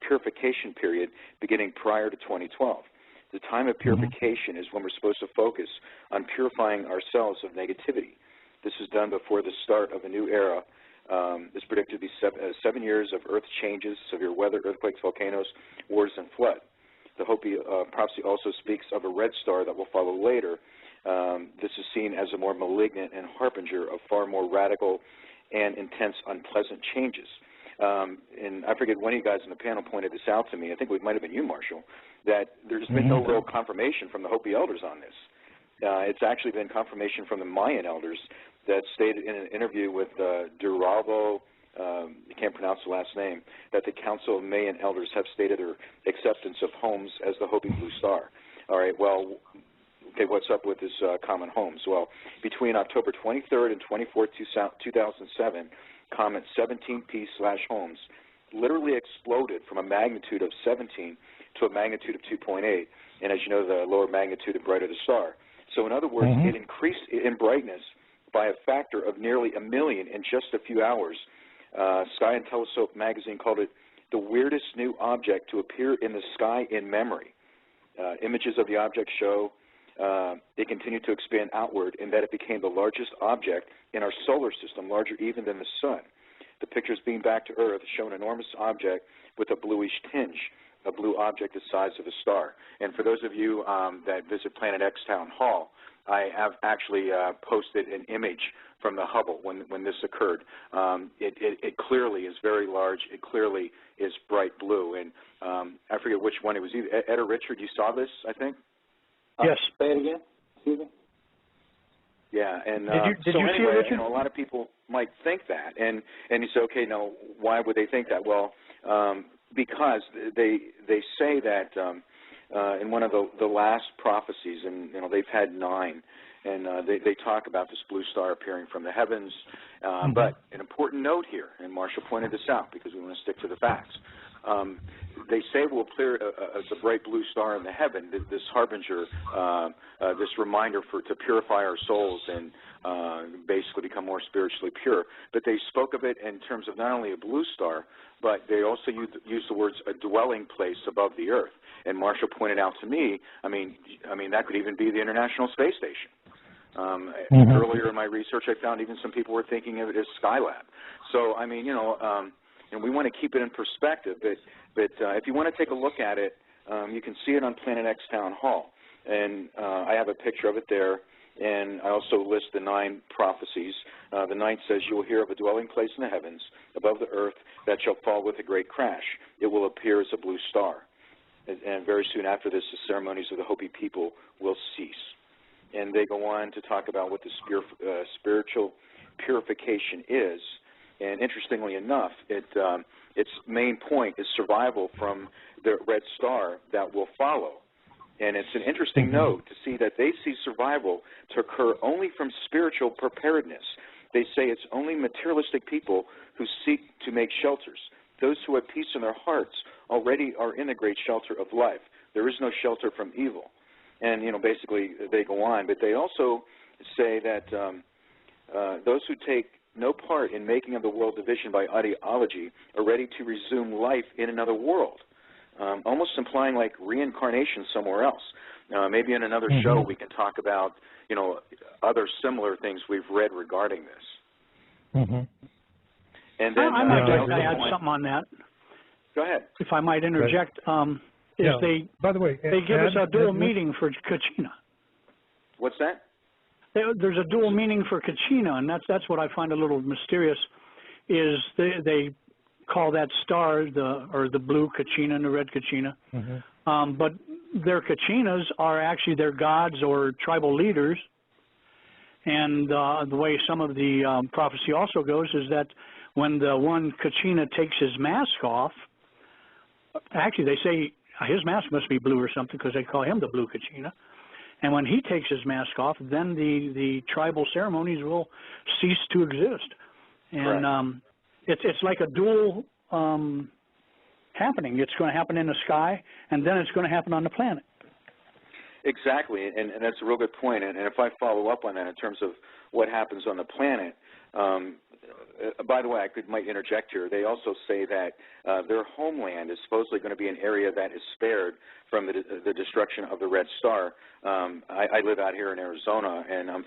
purification period beginning prior to 2012. The time of purification is when we're supposed to focus on purifying ourselves of negativity. This is done before the start of a new era. It's predicted to be 7 years of earth changes, severe weather, earthquakes, volcanoes, wars, and flood. The Hopi prophecy also speaks of a red star that will follow later. This is seen as a more malignant and harbinger of far more radical and intense, unpleasant changes. And I forget when you guys in the panel pointed this out to me. I think it might have been you, Marshall, that there's been no real confirmation from the Hopi elders on this. It's actually been confirmation from the Mayan elders that stated in an interview with Duravo, you can't pronounce the last name, that the Council of Mayan Elders have stated their acceptance of Holmes as the Hopi Blue Star. All right, well, okay, what's up with this comet Holmes? Well, between October 23rd and 24th, 2007, comet 17P/Holmes literally exploded from a magnitude of 17 to a magnitude of 2.8, and as you know, the lower magnitude, the brighter the star. So in other words, it increased in brightness by a factor of nearly 1 million in just a few hours. Sky and Telescope magazine called it the weirdest new object to appear in the sky in memory. Images of the object show it continued to expand outward and that it became the largest object in our solar system, larger even than the sun. The pictures beamed back to Earth show an enormous object with a bluish tinge, a blue object the size of a star. And for those of you that visit Planet X Town Hall, I have actually posted an image from the Hubble when this occurred. It clearly is very large. It clearly is bright blue. And I forget which one it was. Ed or Richard, you saw this, I think? Yes. Say it again. Excuse me. Yeah, and did so you anyway, see it, Richard? you know, a lot of people might think that, and you say, okay, now why would they think that? Well, because they say that in one of the last prophecies, and you know they've had 9, and they talk about this blue star appearing from the heavens. But an important note here, and Marshall pointed this out because we want to stick to the facts. They say will appear as a bright blue star in the heaven, this harbinger, this reminder to purify our souls and basically become more spiritually pure. But they spoke of it in terms of not only a blue star, but they also used the words a dwelling place above the earth. And Marshall pointed out to me, I mean that could even be the International Space Station. Earlier in my research, I found even some people were thinking of it as Skylab. So, I mean, you know, and we want to keep it in perspective. But if you want to take a look at it, you can see it on Planet X Town Hall. And I have a picture of it there. And I also list the 9 prophecies. The 9th says, "You will hear of a dwelling place in the heavens, above the earth, that shall fall with a great crash. It will appear as a blue star. And very soon after this, the ceremonies of the Hopi people will cease." And they go on to talk about what the spiritual purification is. And interestingly enough, its main point is survival from the red star that will follow. And it's an interesting note to see that they see survival to occur only from spiritual preparedness. They say it's only materialistic people who seek to make shelters. Those who have peace in their hearts already are in the great shelter of life. There is no shelter from evil. And, basically they go on. But they also say that those who take no part in making of the world division by ideology are ready to resume life in another world. Almost implying like reincarnation somewhere else. Maybe in another show we can talk about, other similar things we've read regarding this. And then I might like to add something on that. Go ahead. If I might interject, by the way, they give us a dual meaning for Kachina. What's that? There's a dual meaning for Kachina, and that's what I find a little mysterious. Is they call that star the blue Kachina and the red Kachina, but their Kachinas are actually their gods or tribal leaders. And the way some of the prophecy also goes is that when the one Kachina takes his mask off, actually they say his mask must be blue or something because they call him the blue Kachina. And when he takes his mask off, then the tribal ceremonies will cease to exist. And it's like a dual happening. It's going to happen in the sky, and then it's going to happen on the planet. Exactly, and that's a real good point. And if I follow up on that in terms of what happens on the planet, by the way, I might interject here. They also say that their homeland is supposedly going to be an area that is spared from the destruction of the Red Star. I live out here in Arizona, and I'm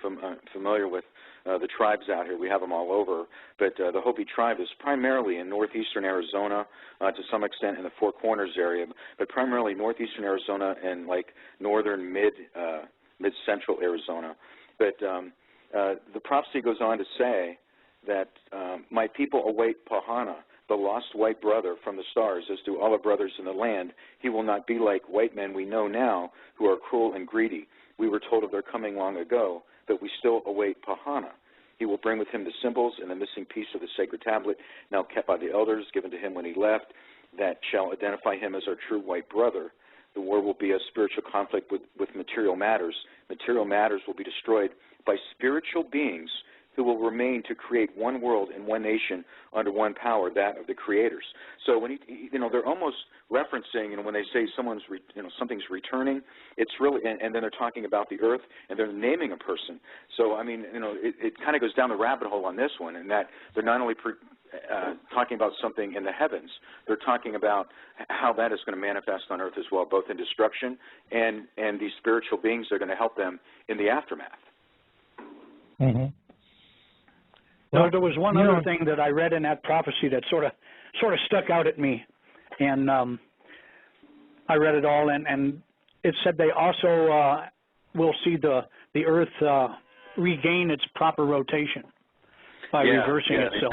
familiar with the tribes out here. We have them all over. But the Hopi tribe is primarily in northeastern Arizona, to some extent in the Four Corners area, but primarily northeastern Arizona and like northern mid-central Arizona. But the prophecy goes on to say that my people await Pahana, the lost white brother from the stars, as do all our brothers in the land. He will not be like white men we know now, who are cruel and greedy. We were told of their coming long ago, but we still await Pahana. He will bring with him the symbols and the missing piece of the sacred tablet, now kept by the elders, given to him when he left, that shall identify him as our true white brother. The war will be a spiritual conflict with material matters. Material matters will be destroyed by spiritual beings who will remain to create one world and one nation under one power, that of the creators. So when they're almost referencing, when they say something's returning, it's really, and then they're talking about the earth, and they're naming a person. So I mean, it kind of goes down the rabbit hole on this one, in that they're not only talking about something in the heavens, they're talking about how that is going to manifest on earth as well, both in destruction and these spiritual beings that are going to help them in the aftermath. Well, there was one other thing that I read in that prophecy that sort of stuck out at me, and I read it all, and it said they also will see the Earth regain its proper rotation by reversing itself.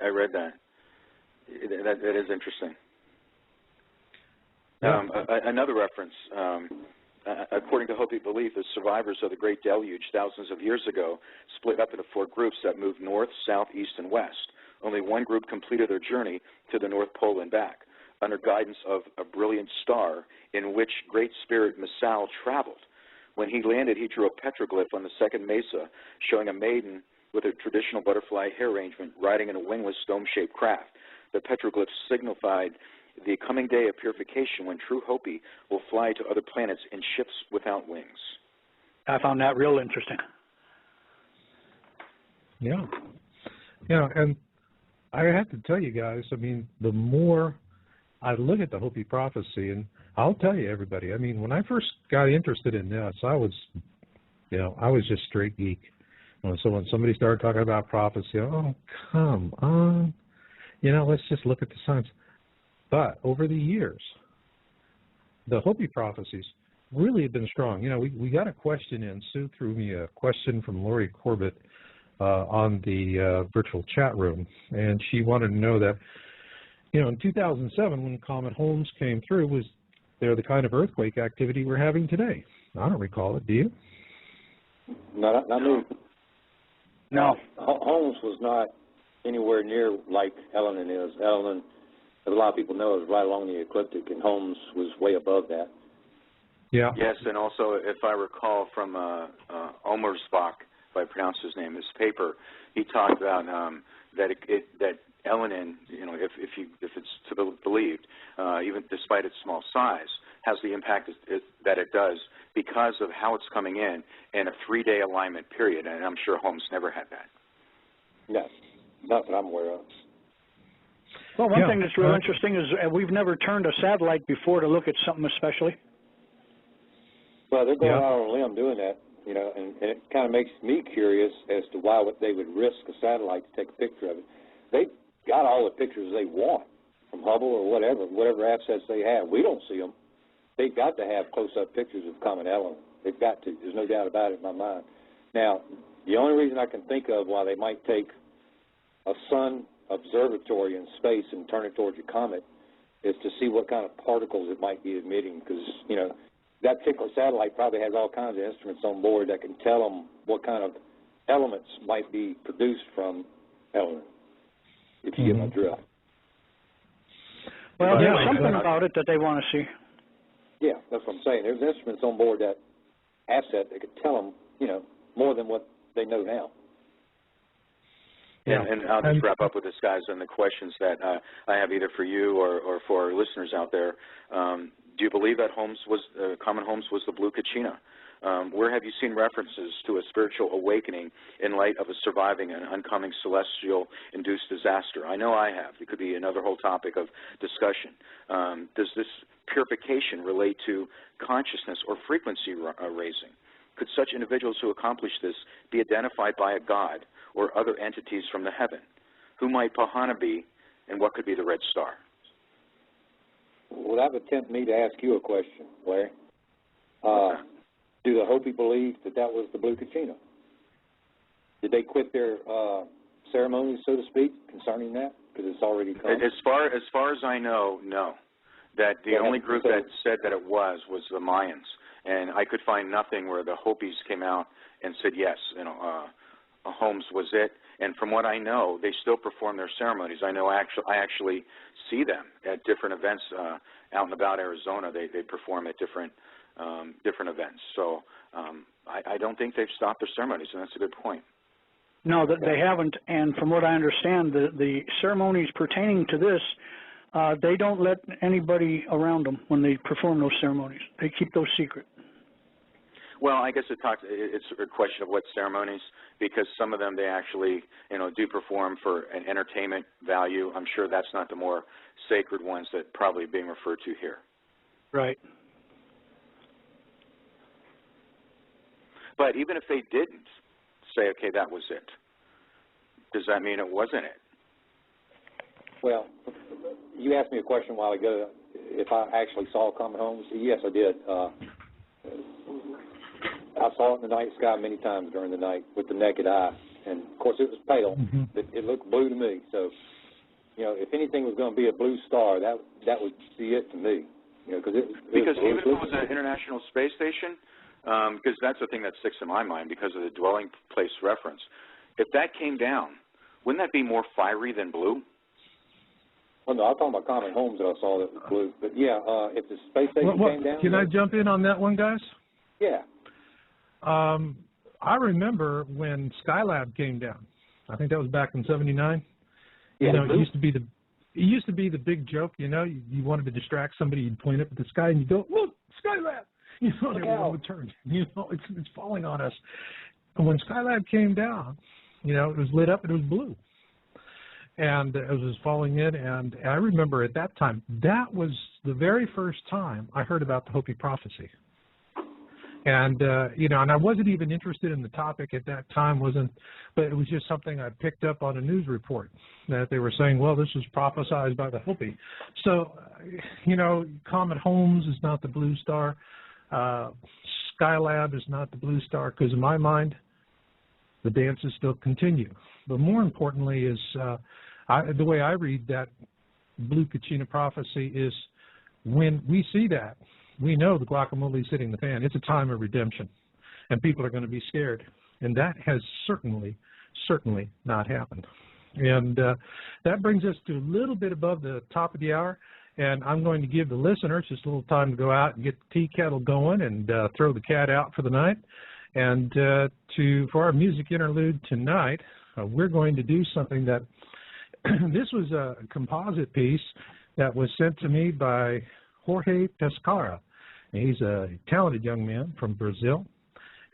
I read that. That is interesting. Another reference. According to Hopi belief, the survivors of the Great Deluge thousands of years ago split up into 4 groups that moved north, south, east, and west. Only one group completed their journey to the North Pole and back, under guidance of a brilliant star in which Great Spirit Masao traveled. When he landed, he drew a petroglyph on the second mesa, showing a maiden with a traditional butterfly hair arrangement riding in a wingless dome-shaped craft. The petroglyph signified the coming day of purification, when true Hopi will fly to other planets in ships without wings. I found that real interesting. Yeah. And I have to tell you guys, I mean, the more I look at the Hopi prophecy, and I'll tell you, everybody, I mean, when I first got interested in this, I was just straight geek. So when somebody started talking about prophecy, oh, come on. let's just look at the science. But over the years, the Hopi prophecies really have been strong. We got a question in. Sue threw me a question from Lori Corbett on the virtual chat room, and she wanted to know that, in 2007 when Comet Holmes came through, was there the kind of earthquake activity we're having today? I don't recall it. Do you? Not me. No. Holmes was not anywhere near like Elenin is. Elenin, as a lot of people know, is right along the ecliptic, and Holmes was way above that. Yeah. Yes, and also, if I recall from Omersbach, if I pronounce his name, his paper, he talked about that Elenin, if it's to be believed, even despite its small size, has the impact that it does because of how it's coming in a 3-day alignment period, and I'm sure Holmes never had that. No, not that I'm aware of. Well, one thing that's real interesting is we've never turned a satellite before to look at something especially. Well, they're going out on a limb doing that, and it kind of makes me curious as to why they would risk a satellite to take a picture of it. They've got all the pictures they want from Hubble or whatever assets they have. We don't see them. They've got to have close-up pictures of Comet Elenin. They've got to. There's no doubt about it in my mind. Now, the only reason I can think of why they might take a sun observatory in space and turn it towards a comet is to see what kind of particles it might be emitting, because, that particular satellite probably has all kinds of instruments on board that can tell them what kind of elements might be produced from Elenin, if you get my drift. Well, there's something about it that they want to see. Yeah, that's what I'm saying. There's instruments on board that asset that could tell them, more than what they know now. Yeah, and I'll just wrap up with this, guys, and the questions that I have either for you or for our listeners out there. Do you believe that Comet Holmes was the blue Kachina? Where have you seen references to a spiritual awakening in light of surviving an oncoming celestial-induced disaster? I know I have. It could be another whole topic of discussion. Does this purification relate to consciousness or frequency raising? Could such individuals who accomplish this be identified by a god or other entities from the heaven? Who might Pahana be, and what could be the red star? Well, that would tempt me to ask you a question, Larry. Do the Hopi believe that was the blue Kachina? Did they quit their ceremonies, so to speak, concerning that? Because it's already come? As far as I know, no. That the only group that said that it was the Mayans. And I could find nothing where the Hopis came out and said, yes, Holmes was it. And from what I know, they still perform their ceremonies. I know I actually see them at different events out and about Arizona. They perform at different events. So I don't think they've stopped their ceremonies, and that's a good point. No, they haven't. And from what I understand, the ceremonies pertaining to this, they don't let anybody around them when they perform those ceremonies. They keep those secret. Well, I guess it's a question of what ceremonies, because some of them they actually, do perform for an entertainment value. I'm sure that's not the more sacred ones that probably being referred to here. Right. But even if they didn't say, okay, that was it, does that mean it wasn't it? Well, you asked me a question a while ago if I actually saw Comet Holmes. Yes, I did. I saw it in the night sky many times during the night with the naked eye. And, of course, it was pale. But it looked blue to me. So, if anything was going to be a blue star, that would be it to me. Because even if it was an International Space Station, because that's the thing that sticks in my mind because of the dwelling place reference. If that came down, wouldn't that be more fiery than blue? Well, no, I'm talking about Comet Holmes that I saw that was blue. But, yeah, if the space station came down. Can I jump in on that one, guys? Yeah. I remember when Skylab came down. I think that was back in '79. Yeah, it used to be the big joke. You wanted to distract somebody, you'd point up at the sky and you go, "Look, Skylab!" Everyone would turn. It's falling on us. And when Skylab came down, it was lit up and it was blue, and it was falling in. And I remember at that time, that was the very first time I heard about the Hopi prophecy. And, you know, and I wasn't even interested in the topic at that time, but it was just something I picked up on a news report that they were saying, well, this was prophesied by the Hopi. So, you know, Comet Holmes is not the blue star. Skylab is not the blue star, because in my mind, the dances still continue. But more importantly is the way I read that Blue Kachina prophecy is when we see that, we know the guacamole's hitting the fan. It's a time of redemption, and people are going to be scared. And that has certainly not happened. And that brings us to a little bit above the top of the hour, and I'm going to give the listeners just a little time to go out and get the tea kettle going and throw the cat out for the night. And for our music interlude tonight, we're going to do something that this was a composite piece that was sent to me by Jorge Pescara. He's a talented young man from Brazil,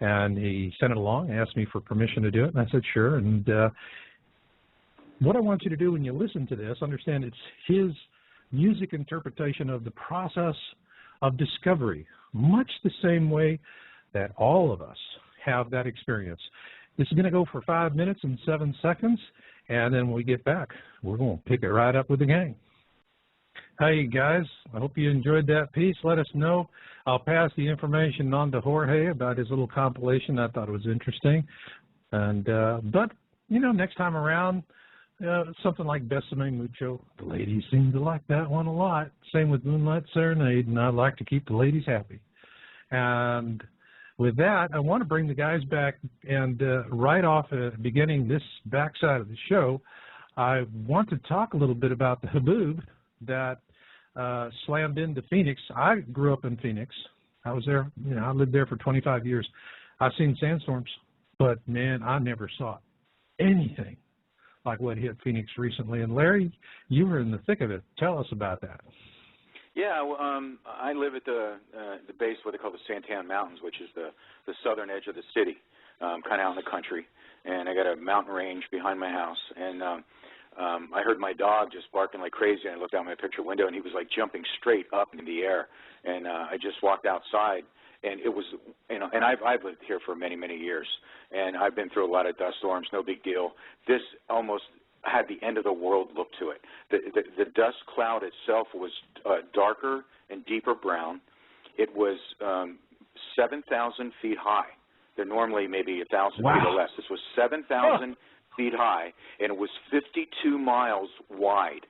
and he sent it along, asked me for permission to do it, and I said sure. And what I want you to do when you listen to this, understand it's his music interpretation of the process of discovery, much the same way that all of us have that experience. This is going to go for 5 minutes and 7 seconds, and then when we get back, we're going to pick it right up with the gang. Hey, guys, I hope you enjoyed that piece. Let us know. I'll pass the information on to Jorge about his little compilation. I thought it was interesting. And but, you know, next time around, something like Besame Mucho, the ladies seem to like that one a lot. Same with Moonlight Serenade, and I like to keep the ladies happy. And with that, I want to bring the guys back, and right off beginning this backside of the show, I want to talk a little bit about the haboob that slammed into Phoenix. I grew up in Phoenix. I was there, you know, I lived there for 25 years. I've seen sandstorms, but man, I never saw anything like what hit Phoenix recently. And Larry, you were in the thick of it. Tell us about that. Yeah, I live at the base of what they call the Santan Mountains, which is the southern edge of the city, kind of out in the country. And I got a mountain range behind my house. And I heard my dog just barking like crazy, and I looked out my picture window, and he was like jumping straight up in the air. And I just walked outside, and it was, you know, and I've lived here for many, many years, and I've been through a lot of dust storms, no big deal. This almost had the end of the world look to it. The dust cloud itself was darker and deeper brown. It was 7,000 feet high. They're normally maybe 1,000 feet or less. This was 7,000 feet high, and it was 52 miles wide.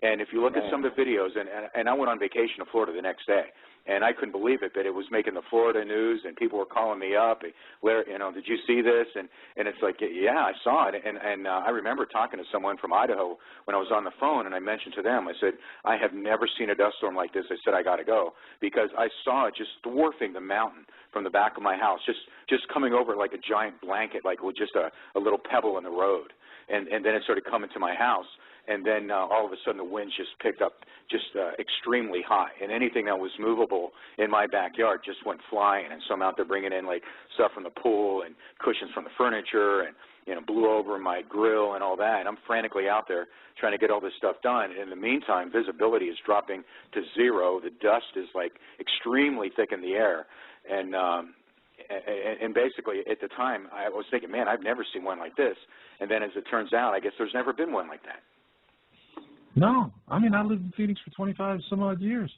And if you look at some of the videos, and I went on vacation to Florida the next day, and I couldn't believe it, but it was making the Florida news, and people were calling me up, Larry, you know, did you see this? And it's like, yeah, I saw it. And I remember talking to someone from Idaho when I was on the phone, and I mentioned to them, I said, I have never seen a dust storm like this. I said, I got to go, because I saw it just dwarfing the mountain from the back of my house, just coming over like a giant blanket, like with just a little pebble in the road. And then it started coming to my house. And then all of a sudden the winds just picked up extremely high. And anything that was movable in my backyard just went flying. And so I'm out there bringing in, like, stuff from the pool and cushions from the furniture, and, you know, blew over my grill and all that. And I'm frantically out there trying to get all this stuff done. And in the meantime, visibility is dropping to zero. The dust is, like, extremely thick in the air. And basically, at the time, I was thinking, man, I've never seen one like this. And then as it turns out, I guess there's never been one like that. No, I mean, I lived in Phoenix for 25 some odd years.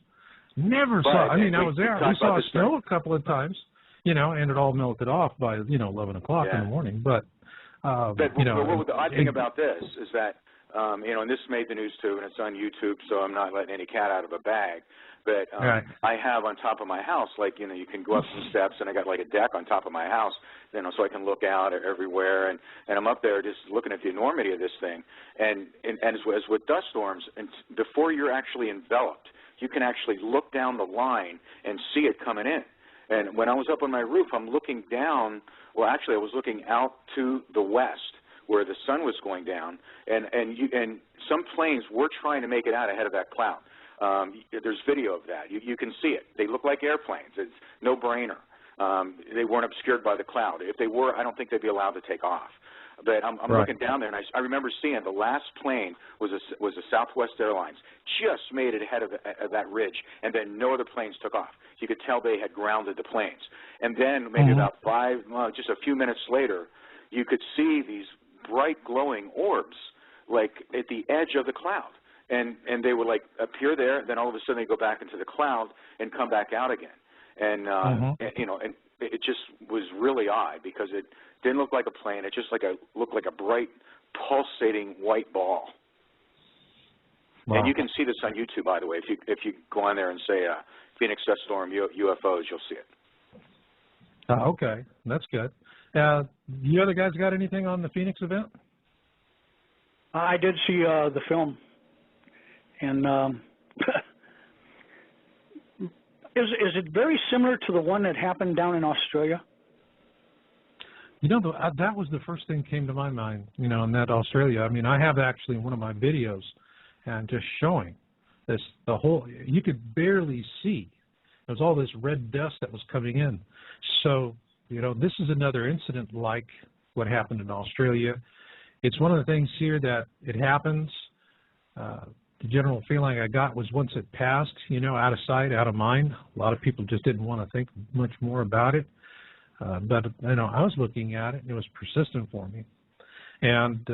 Never saw. I mean, I was there. We saw snow a couple of times, you know, and it all melted off by, you know, 11 o'clock in the morning. But you know, the odd thing about this is that, you know, and this made the news too, and it's on YouTube, so I'm not letting any cat out of a bag. But I have on top of my house, like, you know, you can go up some steps, and I got like a deck on top of my house, you know, so I can look out everywhere, and I'm up there just looking at the enormity of this thing. And as with dust storms, and before you're actually enveloped, you can actually look down the line and see it coming in. And when I was up on my roof, I'm looking down. Well, actually, I was looking out to the west, where the sun was going down, and some planes were trying to make it out ahead of that cloud. There's video of that. You can see it. They look like airplanes. It's no-brainer. They weren't obscured by the cloud. If they were, I don't think they'd be allowed to take off. But I'm looking down there, and I remember seeing the last plane was a Southwest Airlines, just made it ahead of that ridge, and then no other planes took off. You could tell they had grounded the planes. And then maybe about just a few minutes later, you could see these bright glowing orbs, like at the edge of the cloud. And they would like appear there, then all of a sudden they go back into the cloud and come back out again. And, you know, and it just was really odd because it didn't look like a plane. It just looked like a bright, pulsating white ball. Wow. And you can see this on YouTube, by the way. If you go on there and say Phoenix Dust Storm UFOs, you'll see it. Okay, that's good. You other guys got anything on the Phoenix event? I did see the film, and is it very similar to the one that happened down in Australia? You know, that was the first thing that came to my mind, you know, in that Australia. I mean, I have actually one of my videos and just showing this, you could barely see. There was all this red dust that was coming in. So, you know, this is another incident like what happened in Australia. It's one of the things here that it happens. The general feeling I got was once it passed, you know, out of sight, out of mind. A lot of people just didn't want to think much more about it. But, you know, I was looking at it, and it was persistent for me. And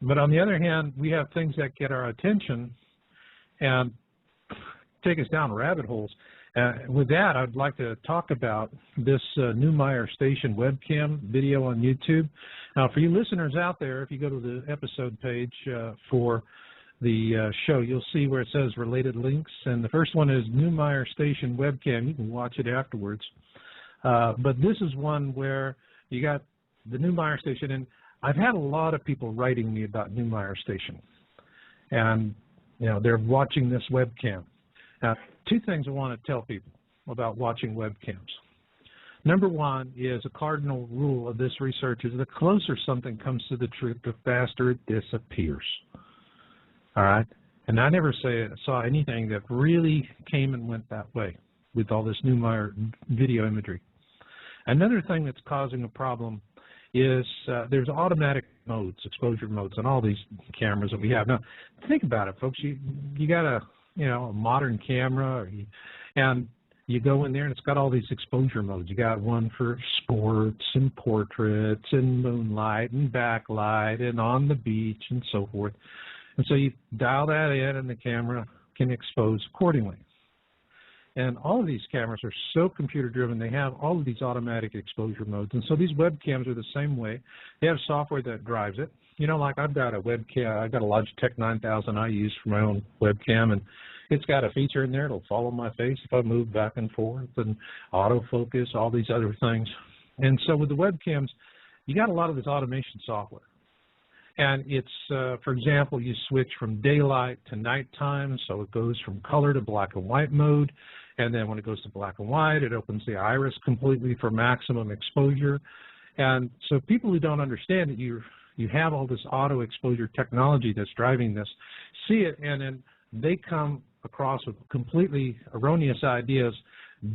but on the other hand, we have things that get our attention and take us down rabbit holes. With that, I'd like to talk about this Neumeier Station webcam video on YouTube. Now, for you listeners out there, if you go to the episode page for the show, you'll see where it says related links. And the first one is Neumeier Station webcam. You can watch it afterwards. But this is one where you got the Neumeier Station, and I've had a lot of people writing me about Neumeier Station, and you know they're watching this webcam. Now, two things I want to tell people about watching webcams. Number one is a cardinal rule of this research is the closer something comes to the truth, the faster it disappears. All right, and I never saw anything that really came and went that way with all this Neumeier video imagery. Another thing that's causing a problem is there's automatic modes, exposure modes on all these cameras that we have. Now, think about it, folks. You got a modern camera, and you go in there and it's got all these exposure modes. You got one for sports and portraits and moonlight and backlight and on the beach and so forth. And so you dial that in and the camera can expose accordingly. And all of these cameras are so computer-driven, they have all of these automatic exposure modes. And so these webcams are the same way. They have software that drives it. You know, like I've got a webcam, I've got a Logitech 9000 I use for my own webcam, and it's got a feature in there. It'll follow my face if I move back and forth, and autofocus, all these other things. And so with the webcams, you got a lot of this automation software. And it's, for example, you switch from daylight to nighttime, so it goes from color to black and white mode. And then when it goes to black and white, it opens the iris completely for maximum exposure. And so people who don't understand that you have all this auto exposure technology that's driving this, see it, and then they come across with completely erroneous ideas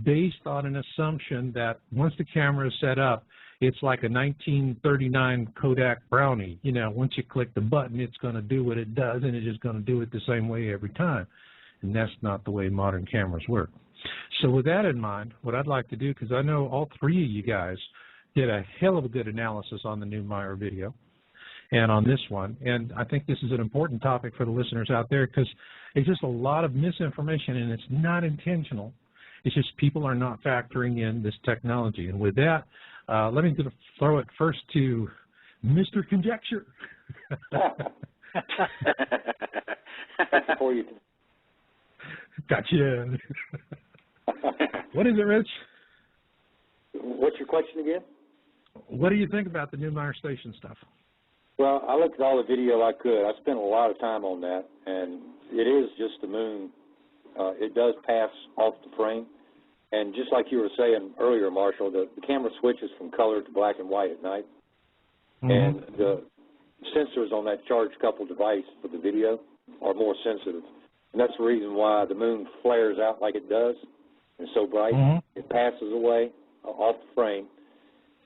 based on an assumption that once the camera is set up, it's like a 1939 Kodak Brownie. You know, once you click the button, it's going to do what it does, and it's just going to do it the same way every time. And that's not the way modern cameras work. So with that in mind, what I'd like to do, because I know all three of you guys did a hell of a good analysis on the Neumeier video and on this one, and I think this is an important topic for the listeners out there because it's just a lot of misinformation, and it's not intentional. It's just people are not factoring in this technology. And with that, let me throw it first to Mr. Conjecture. For you. Gotcha. What is it, Rich? What's your question again? What do you think about the Neumeier Station stuff? Well, I looked at all the video I could. I spent a lot of time on that, and it is just the moon. It does pass off the frame. And just like you were saying earlier, Marshall, the camera switches from color to black and white at night. And the sensors on that charged coupled device for the video are more sensitive. And that's the reason why the moon flares out like it does. It's so bright. It passes away off the frame.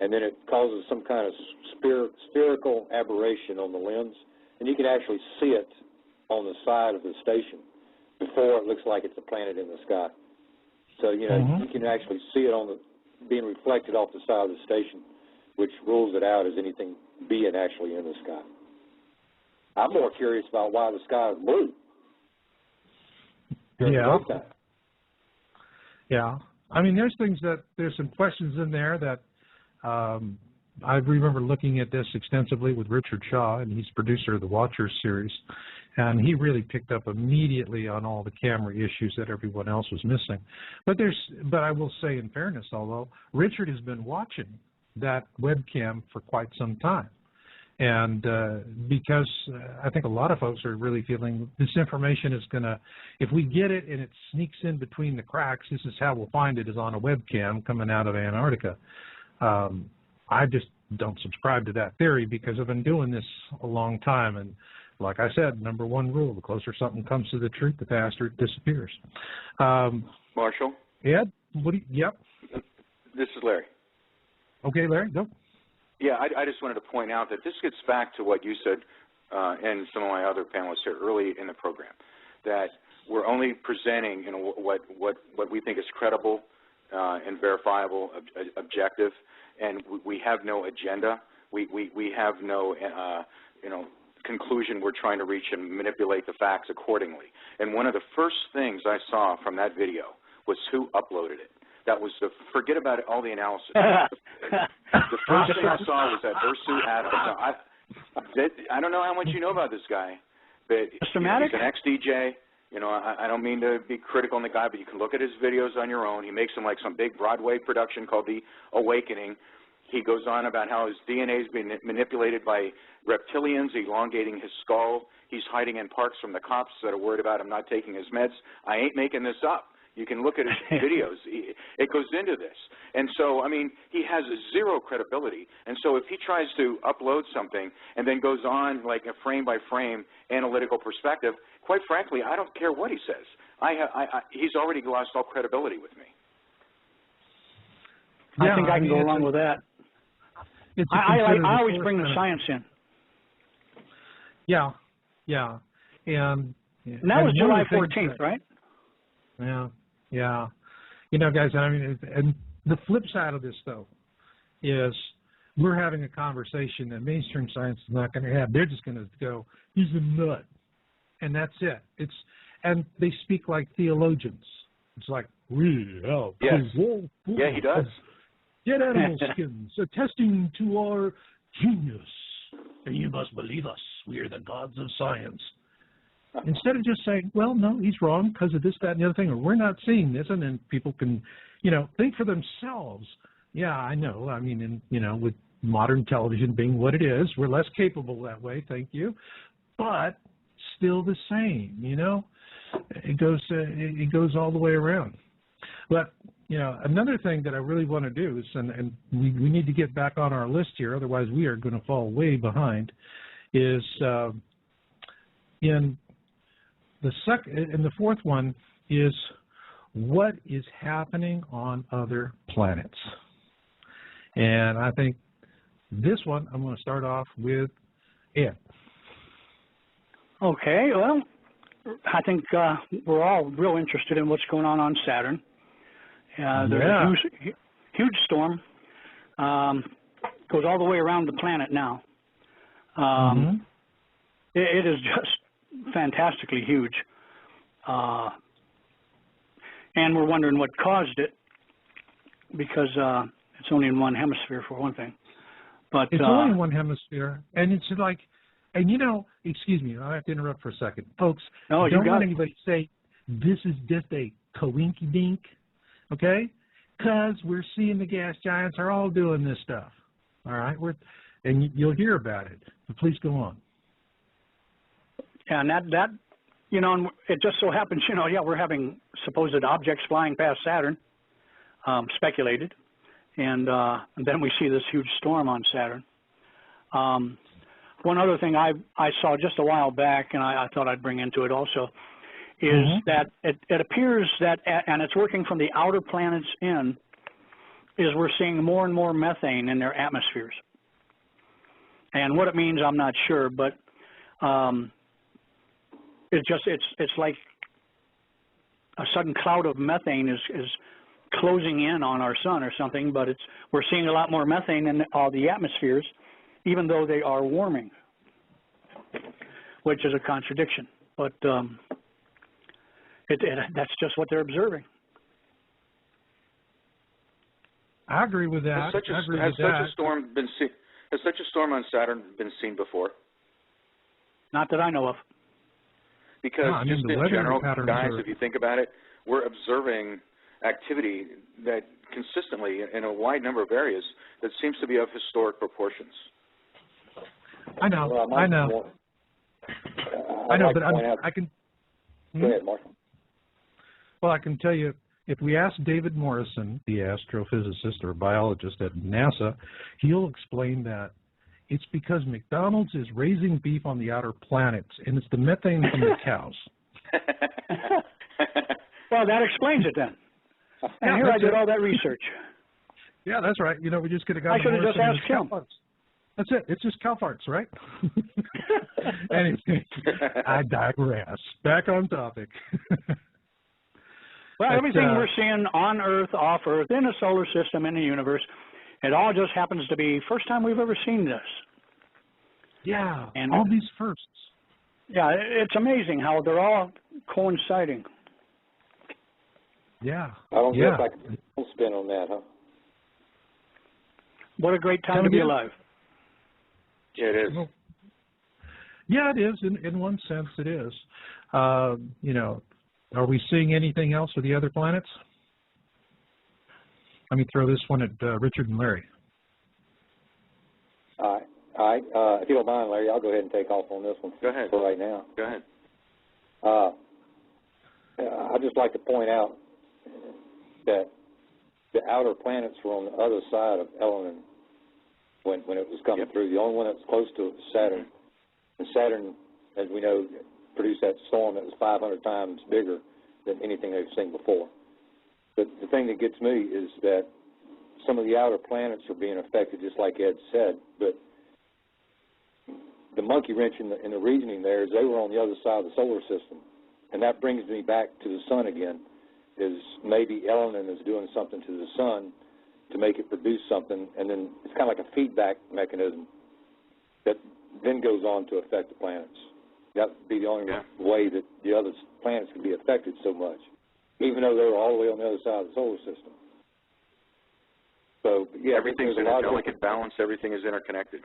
and then it causes some kind of spherical aberration on the lens, and you can actually see it on the side of the station before it looks like it's a planet in the sky. So, you know, you can actually see it being reflected off the side of the station, which rules it out as anything being actually in the sky. I'm more curious about why the sky is blue. Yeah. Yeah. I mean, there's some questions in there that I remember looking at this extensively with Richard Shaw, and he's producer of the Watchers series, and he really picked up immediately on all the camera issues that everyone else was missing. But I will say, in fairness, although Richard has been watching that webcam for quite some time, and because I think a lot of folks are really feeling this information is going to, if we get it and it sneaks in between the cracks, this is how we'll find it, is on a webcam coming out of Antarctica. I just don't subscribe to that theory because I've been doing this a long time, and like I said, number one rule, the closer something comes to the truth, the faster it disappears. Marshall? Ed? Yep. This is Larry. Okay, Larry, go. Yeah, I just wanted to point out that this gets back to what you said and some of my other panelists here early in the program, that we're only presenting, you know, what we think is credible and verifiable, objective, and we have no agenda. We have no, you know, conclusion we're trying to reach and manipulate the facts accordingly. And one of the first things I saw from that video was who uploaded it. That was forget about it, all the analysis. The first thing I saw was that Ursu Adams. Now, I don't know how much you know about this guy, but he's an ex-DJ. You know, I don't mean to be critical on the guy, but you can look at his videos on your own. He makes them like some big Broadway production called The Awakening. He goes on about how his DNA is being manipulated by reptilians, elongating his skull. He's hiding in parks from the cops that are worried about him not taking his meds. I ain't making this up. You can look at his videos. It goes into this. And so, I mean, he has zero credibility. And so if he tries to upload something and then goes on like a frame-by-frame analytical perspective, quite frankly, I don't care what he says. He's already lost all credibility with me. Yeah, I think I can go along with that. I always bring the science in. Yeah, yeah. And that was July 14th, right? Yeah, yeah. You know, guys, I mean, and the flip side of this, though, is we're having a conversation that mainstream science is not going to have. They're just going to go, he's a nut, and that's it. And they speak like theologians. It's like, we have yeah, he does. Dead animal skins, attesting to our genius. And you must believe us. We are the gods of science. Instead of just saying, well, no, he's wrong because of this, that, and the other thing, or we're not seeing this, and then people can, you know, think for themselves. Yeah, I know. I mean, and, you know, with modern television being what it is, we're less capable that way, thank you, but still the same, you know. It goes all the way around. But, you know, another thing that I really want to do is, and we need to get back on our list here, otherwise we are going to fall way behind, is in the fourth one is what is happening on other planets. And I think this one, I'm going to start off with Ed. Okay, well, I think we're all real interested in what's going on Saturn. There's a huge storm. Goes all the way around the planet now. It is just fantastically huge. And we're wondering what caused it, because it's only in one hemisphere, for one thing. But it's only in one hemisphere, and it's like, and you know, excuse me, I have to interrupt for a second. Folks, don't let anybody say this is just a coinky-dink, okay? Because we're seeing the gas giants are all doing this stuff, all right? And you'll hear about it. But please go on. Yeah, and that, you know, and it just so happens, you know, yeah, we're having supposed objects flying past Saturn, speculated, and then we see this huge storm on Saturn. One other thing I saw just a while back, and I thought I'd bring into it also, is that it appears that, and it's working from the outer planets in, is we're seeing more and more methane in their atmospheres. And what it means, I'm not sure, but it's like a sudden cloud of methane is closing in on our sun or something, but we're seeing a lot more methane in all the atmospheres, even though they are warming, which is a contradiction. But that's just what they're observing. I agree with that. Has such a storm on Saturn been seen before? Not that I know of. Because no, just in general, guys, if you think about it, we're observing activity that consistently in a wide number of areas that seems to be of historic proportions. I know. Well, I know. I know, but I can. Go ahead, Marshall. Well, I can tell you, if we ask David Morrison, the astrophysicist or biologist at NASA, he'll explain that it's because McDonald's is raising beef on the outer planets, and it's the methane from the cows. Well, that explains it then. And yeah, here I did all that research. Yeah, that's right. You know, we just could have got. I should have just asked him. That's it. It's just cow farts, right? Anyway, I digress. Back on topic. Well, everything we're seeing on Earth, off Earth, in the solar system, in the universe, it all just happens to be first time we've ever seen this. Yeah, and all these firsts. Yeah, it's amazing how they're all coinciding. Yeah. I don't guess I can spin on that, huh? What a great time to be alive. Yeah, it is. Well, yeah, it is. In one sense, it is. You know, are we seeing anything else with the other planets? Let me throw this one at Richard and Larry. All right. If you don't mind, Larry, I'll go ahead and take off on this one. Go ahead. For right now. Go ahead. I'd just like to point out that the outer planets were on the other side of Elenin when it was coming through. The only one that was close to it was Saturn. And Saturn, as we know, produced that storm that was 500 times bigger than anything they've seen before. But the thing that gets me is that some of the outer planets are being affected, just like Ed said, but the monkey wrench in the reasoning there is they were on the other side of the solar system. And that brings me back to the sun again, is maybe Elenin is doing something to the sun to make it produce something, and then it's kind of like a feedback mechanism that then goes on to affect the planets. That would be the only way that the other planets could be affected so much, even though they were all the way on the other side of the solar system. So, yeah, everything's in a delicate balance. Everything is interconnected.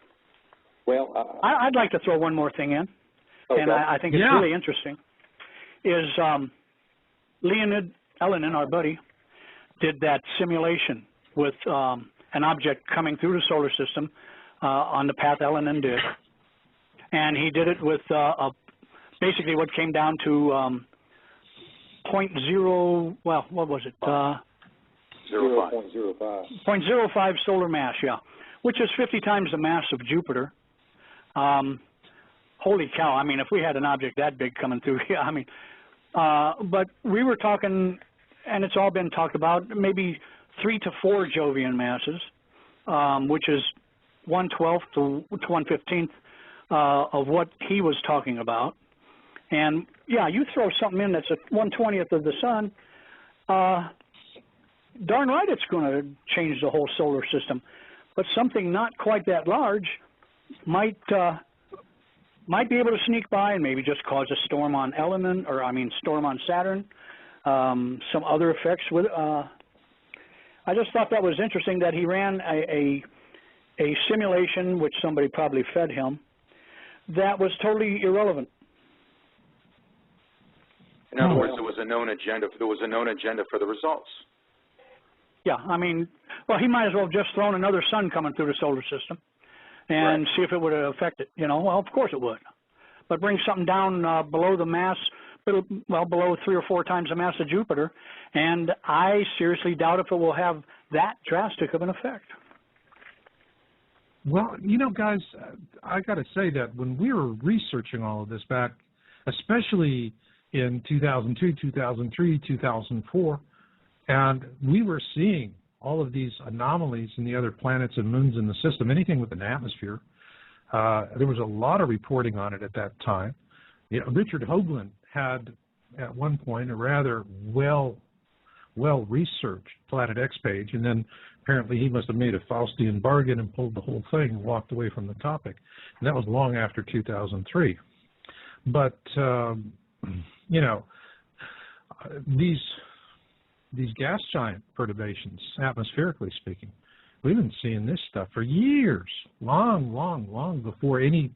Well, I'd like to throw one more thing in, and I think it's really interesting, is Leonid Elenin, our buddy, did that simulation with an object coming through the solar system on the path Elenin did. And he did it with basically what came down to 0.0, well, what was it? 0.05 solar mass, which is 50 times the mass of Jupiter. Holy cow, I mean, if we had an object that big coming through, I mean, but we were talking, and it's all been talked about, maybe 3 to 4 Jovian masses, which is 1/12 to 1/15 of what he was talking about. And, yeah, you throw something in that's 1/20th of the sun, darn right it's going to change the whole solar system. But something not quite that large might be able to sneak by and maybe just cause a storm on Elenin, or I mean storm on Saturn, some other effects with I just thought that was interesting that he ran a simulation, which somebody probably fed him, that was totally irrelevant. In other words, there was a known agenda. There was a known agenda for the results. Yeah, I mean, well, he might as well have just thrown another sun coming through the solar system and see if it would affect it. You know, well, of course it would. But bring something down below the mass, well, below 3 or 4 times the mass of Jupiter, and I seriously doubt if it will have that drastic of an effect. Well, you know, guys, I got to say that when we were researching all of this back, especially in 2002, 2003, 2004, and we were seeing all of these anomalies in the other planets and moons in the system, anything with an atmosphere. There was a lot of reporting on it at that time. Richard Hoagland had, at one point, a rather well-researched Planet X page, and then apparently he must have made a Faustian bargain and pulled the whole thing and walked away from the topic. And that was long after 2003. But, these gas giant perturbations, atmospherically speaking, we've been seeing this stuff for years, long before any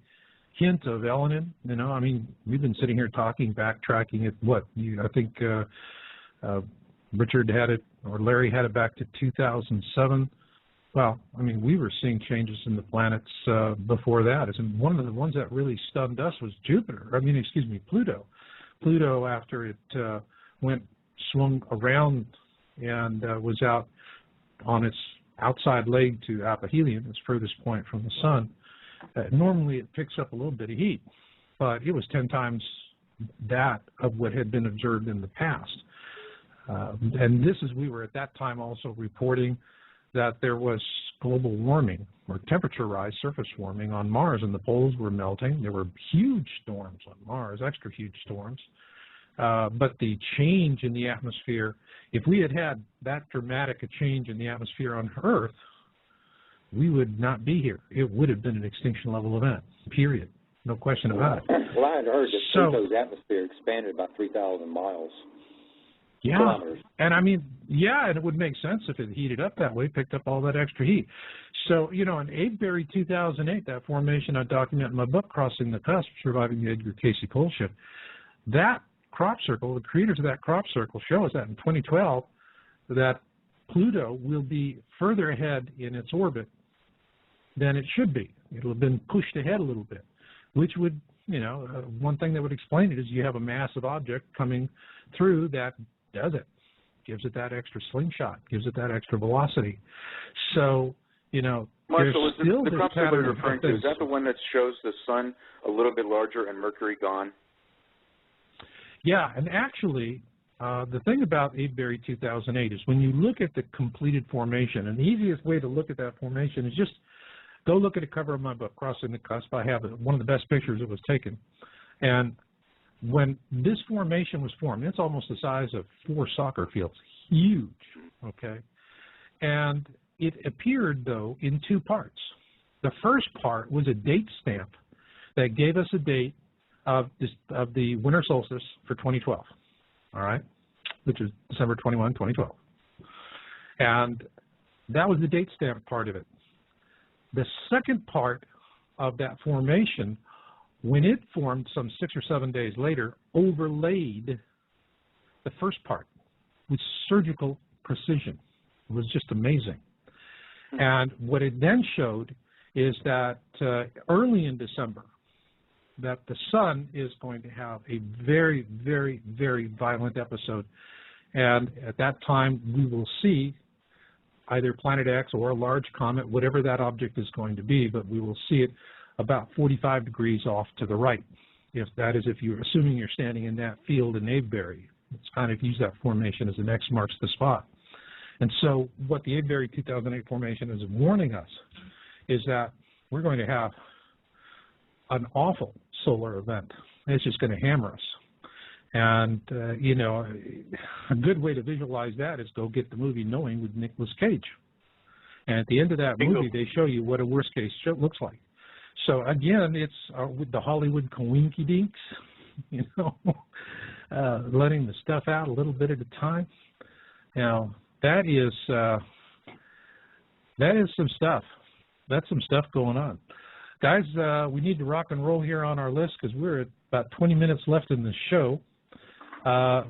hint of Elenin. I mean, we've been sitting here talking, backtracking at I think Richard had it, or Larry had it back to 2007. Well, I mean, we were seeing changes in the planets before that. And one of the ones that really stunned us was Pluto. Pluto, after it swung around and was out on its outside leg to aphelion, its furthest point from the sun, normally it picks up a little bit of heat, but it was 10 times that of what had been observed in the past. And we were at that time also reporting that there was global warming or temperature rise, surface warming on Mars, and the poles were melting. There were huge storms on Mars, extra huge storms. But the change in the atmosphere, if we had had that dramatic a change in the atmosphere on Earth, we would not be here. It would have been an extinction level event, period. No question about it. Well, I had heard that Pluto's atmosphere expanded about 3,000 miles. Yeah, kilometers. And I mean, and it would make sense if it heated up that way, picked up all that extra heat. So, in Avebury 2008, that formation I document in my book, Crossing the Cusp, Surviving the Edgar Casey Pole Shift, that crop circle, the creators of that crop circle show us that in 2012, that Pluto will be further ahead in its orbit than it should be. It'll have been pushed ahead a little bit, which would, one thing that would explain it is you have a massive object coming through that does it, gives it that extra slingshot, gives it that extra velocity. So, Marshall, is the crop circle you're referring to, is that the one that shows the sun a little bit larger and Mercury gone? Yeah, and actually, the thing about Avebury 2008 is when you look at the completed formation, and the easiest way to look at that formation is just go look at a cover of my book, Crossing the Cusp. I have one of the best pictures that was taken. And when this formation was formed, it's almost the size of 4 soccer fields, huge, okay? And it appeared, though, in 2 parts. The first part was a date stamp that gave us a date of the winter solstice for 2012, all right, which is December 21, 2012. And that was the date stamp part of it. The second part of that formation, when it formed some 6 or 7 days later, overlaid the first part with surgical precision. It was just amazing. And what it then showed is that early in December, that the sun is going to have a very, very, very violent episode. And at that time, we will see either Planet X or a large comet, whatever that object is going to be, but we will see it about 45 degrees off to the right. If you're assuming you're standing in that field in Avebury. It's kind of use that formation as the X marks the spot. And so what the Avebury 2008 formation is warning us is that we're going to have an awful solar event. It's just going to hammer us. And, a good way to visualize that is go get the movie Knowing with Nicolas Cage. And at the end of that movie, they show you what a worst-case show looks like. So, again, it's with the Hollywood coinky-dinks, letting the stuff out a little bit at a time. Now, that is some stuff. That's some stuff going on. Guys, we need to rock and roll here on our list because we're at about 20 minutes left in the show.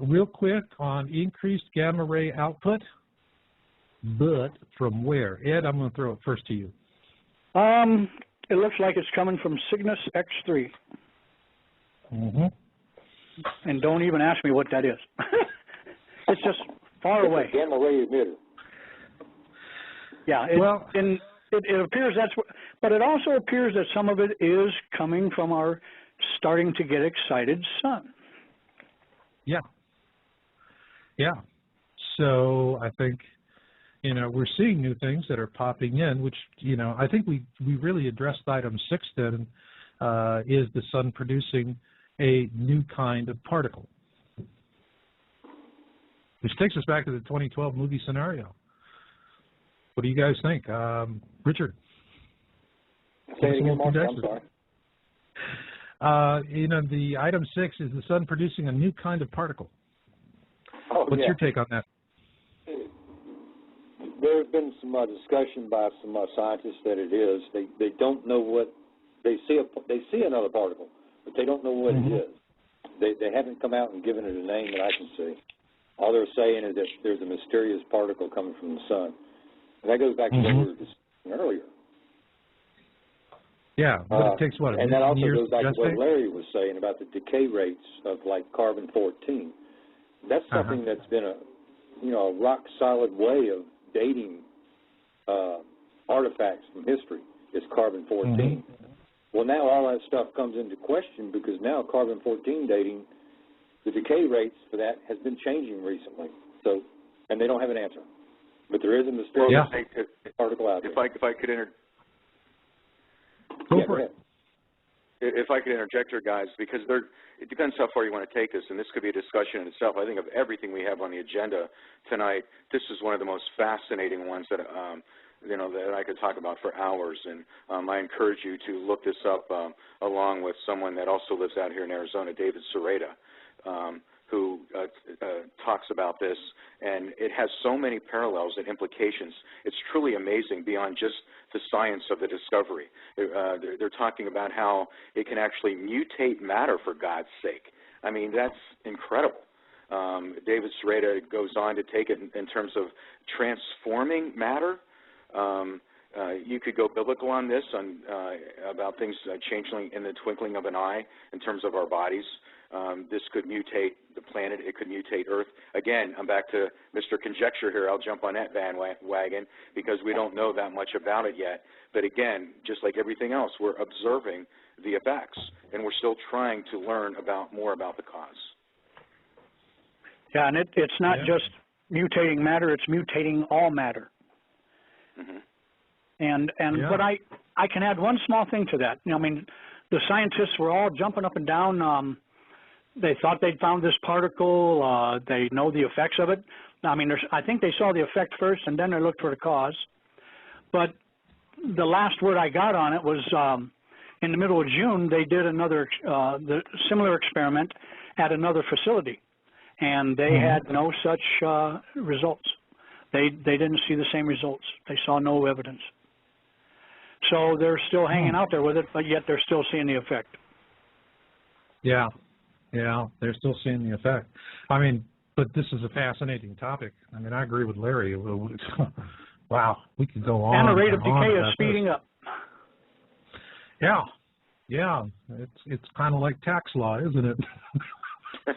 Real quick on increased gamma ray output, but from where? Ed, I'm going to throw it first to you. It looks like it's coming from Cygnus X3. Mm-hmm. And don't even ask me what that is. It's just far away. Gamma ray emitter. Yeah, it appears that's what, but it also appears that some of it is coming from our starting to get excited sun. Yeah. So I think, we're seeing new things that are popping in, which, I think we really addressed item 6 then, is the sun producing a new kind of particle. Which takes us back to the 2012 movie scenario. What do you guys think? Richard? Say it again, Mark, I'm sorry. The item 6 is the sun producing a new kind of particle. Oh, What's your take on that? There's been some discussion by some scientists that it is. They don't know what they see. They see another particle, but they don't know what it is. They haven't come out and given it a name that I can see. All they're saying is that there's a mysterious particle coming from the sun, and that goes back to what we were discussing earlier. Yeah, but it takes what? And that also goes back to what Larry was saying about the decay rates of like carbon-14. That's something that's been a rock-solid way of dating artifacts from history is carbon-14. Well, now all that stuff comes into question because now carbon-14 dating, the decay rates for that has been changing recently. So, and they don't have an answer. But there is a mysterious article out there. If I could Go for it. If I could interject here, guys, because it depends how far you want to take this, and this could be a discussion in itself. I think of everything we have on the agenda tonight, this is one of the most fascinating ones that that I could talk about for hours. And I encourage you to look this up along with someone that also lives out here in Arizona, David Sereda, who talks about this, and it has so many parallels and implications. It's truly amazing beyond just the science of the discovery. They're talking about how it can actually mutate matter, for God's sake. I mean, that's incredible. David Sereda goes on to take it in terms of transforming matter. You could go biblical on this, about things changing in the twinkling of an eye in terms of our bodies. This could mutate the planet. It could mutate Earth. Again, I'm back to Mr. Conjecture here. I'll jump on that bandwagon because we don't know that much about it yet. But again, just like everything else, we're observing the effects, and we're still trying to learn more about the cause. Yeah, and it's not just mutating matter, it's mutating all matter. And but I can add one small thing to that. I mean, the scientists were all jumping up and down. They thought they'd found this particle. They know the effects of it. I mean, I think they saw the effect first, and then they looked for the cause. But the last word I got on it was in the middle of June, they did another similar experiment at another facility, and they had no such results. They didn't see the same results. They saw no evidence. So they're still hanging out there with it, but yet they're still seeing the effect. Yeah, they're still seeing the effect. I mean, but this is a fascinating topic. I mean, I agree with Larry. Wow, we could go on. And the rate of decay is speeding up. Yeah, it's kind of like tax law, isn't it?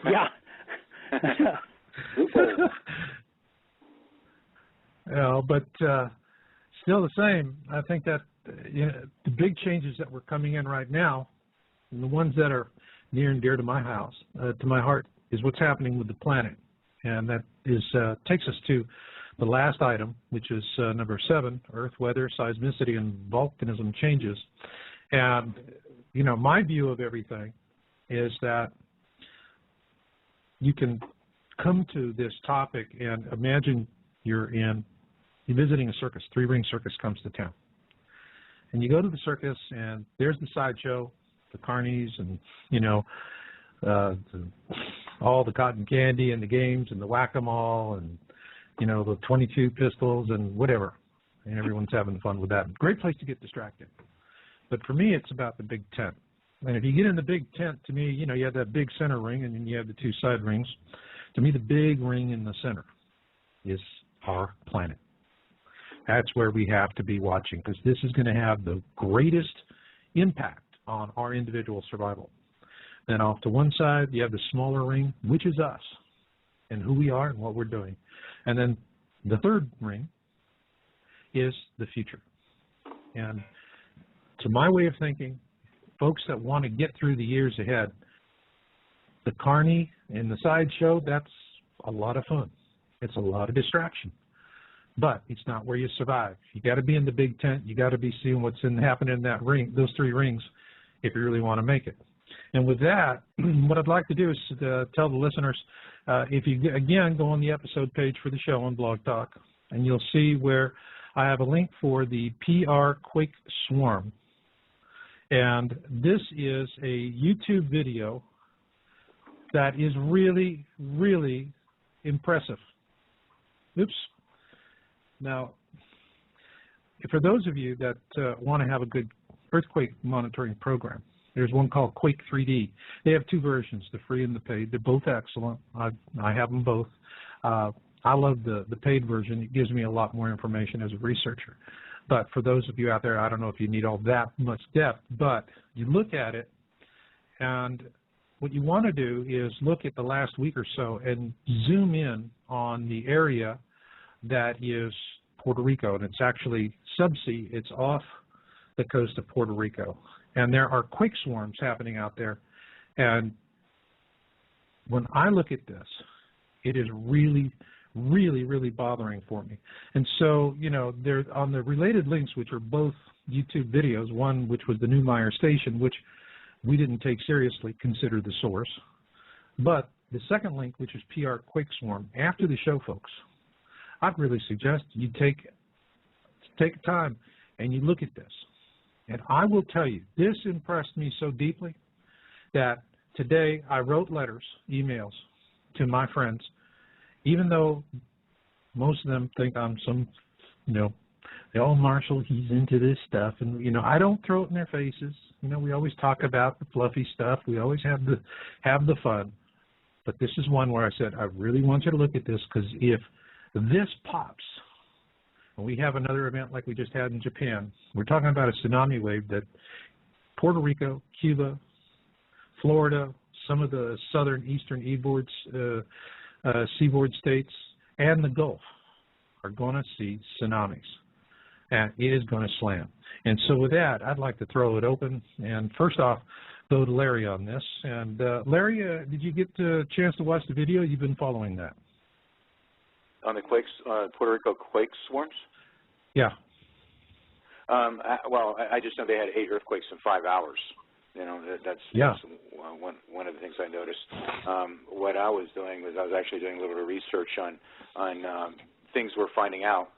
Yeah. But still the same. I think that the big changes that were coming in right now, and the ones that are near and dear to my house, to my heart, is what's happening with the planet, and that is takes us to the last item, which is number 7: Earth weather, seismicity, and volcanism changes. And my view of everything is that you can come to this topic and imagine you're visiting a circus. Three-ring circus comes to town. And you go to the circus, and there's the sideshow, the carnies, and, all the cotton candy and the games and the whack-a-mole and, the 22 pistols and whatever. And everyone's having fun with that. Great place to get distracted. But for me, it's about the big tent. And if you get in the big tent, to me, you have that big center ring, and then you have the two side rings. To me, the big ring in the center is our planet. That's where we have to be watching, because this is going to have the greatest impact on our individual survival. Then off to one side, you have the smaller ring, which is us, and who we are and what we're doing. And then the third ring is the future. And to my way of thinking, folks that want to get through the years ahead, the carny and the sideshow, that's a lot of fun. It's a lot of distraction. but it's not where you survive. You got to be in the big tent. You got to be seeing what's happening in that ring, those 3 rings, if you really want to make it. And with that, what I'd like to do is tell the listeners, if you, again, go on the episode page for the show on Blog Talk, and you'll see where I have a link for the PR Quake Swarm. And this is a YouTube video that is really, really impressive. Oops. Now, for those of you that want to have a good earthquake monitoring program, there's one called Quake 3D. They have 2 versions, the free and the paid. They're both excellent. I have them both. I love the paid version. It gives me a lot more information as a researcher. But for those of you out there, I don't know if you need all that much depth, but you look at it, and what you want to do is look at the last week or so and zoom in on the area that is Puerto Rico, and it's actually subsea. It's off the coast of Puerto Rico. And there are quake swarms happening out there. And when I look at this, it is really, really, really bothering for me. And so, you know, there on the related links, which are both YouTube videos, one which was the Newmeyer station, which we didn't take seriously, consider the source. But the second link, which is PR Quake Swarm, after the show, folks, I'd really suggest you take time and you look at this. And I will tell you, this impressed me so deeply that today I wrote letters, emails to my friends, even though most of them think I'm some, you know, oh, Marshall, he's into this stuff. And, you know, I don't throw it in their faces. You know, we always talk about the fluffy stuff. We always have the fun. But this is one where I said, I really want you to look at this, because if this pops, and we have another event like we just had in Japan, we're talking about a tsunami wave that Puerto Rico, Cuba, Florida, some of the southern eastern seaboard states, and the Gulf are going to see tsunamis. And it is going to slam. And so with that, I'd like to throw it open. And first off, go to Larry on this. And Larry, did you get a chance to watch the video? You've been following that. On the quakes, Puerto Rico quake swarms? Yeah. Well, I just know they had 8 earthquakes in 5 hours. You know, that's one of the things I noticed. What I was doing was I was actually doing a little bit of research on things we're finding out.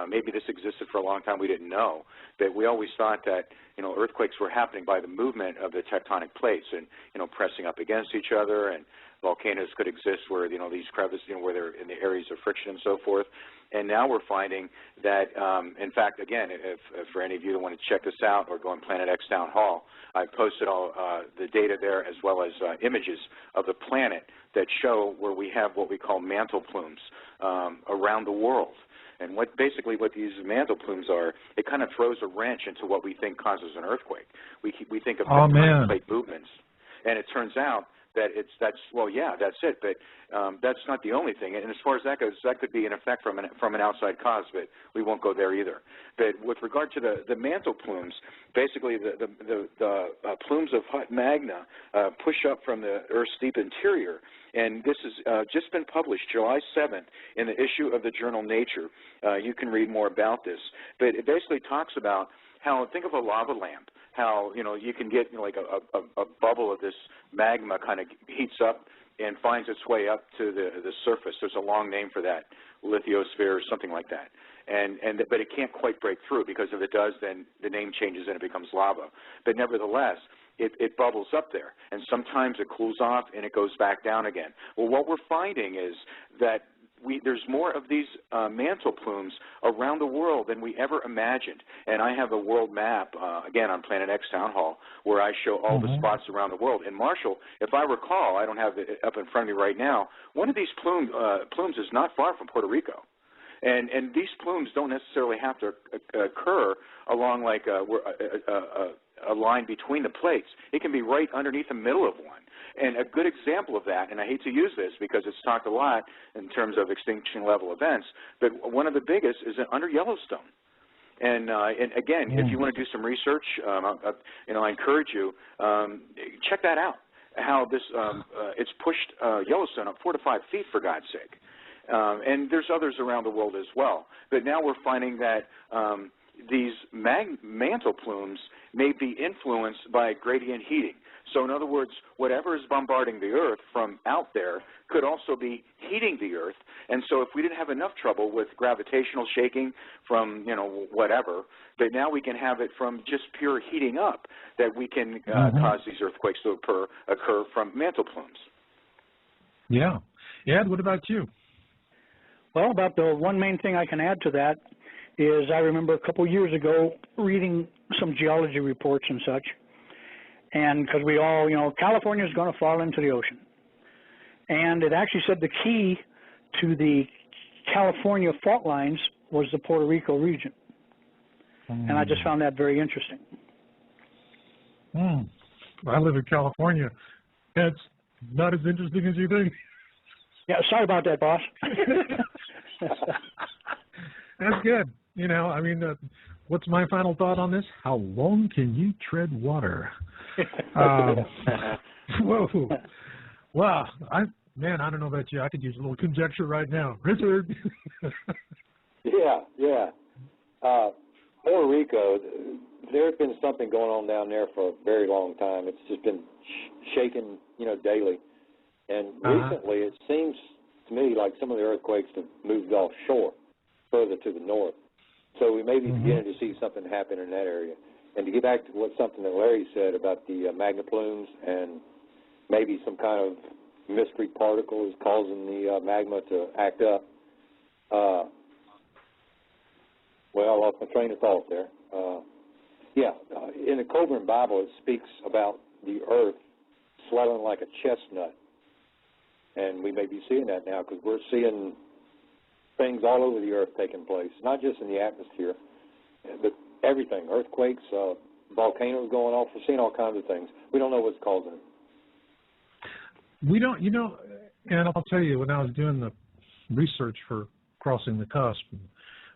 Maybe this existed for a long time, we didn't know, but we always thought that, you know, earthquakes were happening by the movement of the tectonic plates and, you know, pressing up against each other, and volcanoes could exist where, you know, these crevices, you know, where they're in the areas of friction and so forth. And now we're finding that, in fact, again, if for any of you that want to check this out or go on Planet X Town Hall, I've posted all the data there, as well as images of the planet that show where we have what we call mantle plumes around the world. And basically what these mantle plumes are, it kind of throws a wrench into what we think causes an earthquake. We think of tectonic plate movements, and it turns out that that's it. But that's not the only thing. And as far as that goes, that could be an effect from an outside cause, but we won't go there either. But with regard to the mantle plumes, basically the plumes of hot magma push up from the Earth's deep interior. And this has just been published July 7th in the issue of the journal Nature. You can read more about this. But it basically talks about how, think of a lava lamp, how, you know, you can get, you know, like a bubble of this magma kind of heats up and finds its way up to the surface. There's a long name for that, lithosphere or something like that. But it can't quite break through, because if it does, then the name changes and it becomes lava. But nevertheless, it bubbles up there, and sometimes it cools off and it goes back down again. Well, what we're finding is that there's more of these mantle plumes around the world than we ever imagined. And I have a world map, again, on Planet X Town Hall, where I show all the spots around the world. And Marshall, if I recall, I don't have it up in front of me right now, one of these plumes is not far from Puerto Rico. And these plumes don't necessarily have to occur along like a line between the plates. It can be right underneath the middle of one. And a good example of that, and I hate to use this because it's talked a lot in terms of extinction level events, but one of the biggest is under Yellowstone. And again, if you want to do some research, you know, I encourage you, check that out, how this it's pushed Yellowstone up 4 to 5 feet, for God's sake. and there's others around the world as well. But now we're finding that these mantle plumes may be influenced by gradient heating. So in other words, whatever is bombarding the Earth from out there could also be heating the Earth. And so if we didn't have enough trouble with gravitational shaking from, whatever, but now we can have it from just pure heating up, that we can cause these earthquakes to occur from mantle plumes. Yeah. Ed, what about you? Well, about the one main thing I can add to that is I remember a couple years ago reading some geology reports and such, and because we all, California is going to fall into the ocean. And it actually said the key to the California fault lines was the Puerto Rico region. And I just found that very interesting. I live in California. It's not as interesting as you think. Yeah, sorry about that, boss. That's good. What's my final thought on this? How long can you tread water? Whoa. Wow. I don't know about you. I could use a little conjecture right now. Richard. Yeah. Puerto Rico, there's been something going on down there for a very long time. It's just been shaking, daily. And recently, it seems to me like some of the earthquakes have moved offshore, further to the north. So we may be beginning to see something happen in that area. And to get back to something that Larry said about the magna plumes and maybe some kind of mystery particle is causing the magma to act up. Well, I lost my train of thought there. In the Coburn Bible, it speaks about the earth swelling like a chestnut. And we may be seeing that now because we're seeing things all over the earth taking place, not just in the atmosphere, but everything, earthquakes, volcanoes going off. We're seeing all kinds of things. We don't know what's causing it. We don't, and I'll tell you, when I was doing the research for Crossing the Cusp,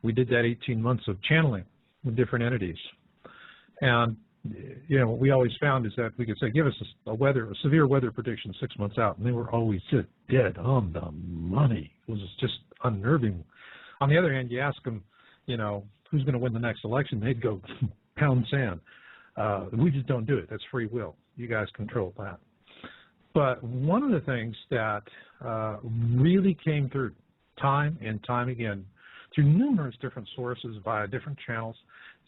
we did that 18 months of channeling with different entities. And, what we always found is that we could say, give us a severe weather prediction 6 months out, and they were always just dead on the money. It was just unnerving. On the other hand, you ask them, who's going to win the next election, they'd go pound sand. We just don't do it. That's free will. You guys control that. But one of the things that really came through time and time again through numerous different sources via different channels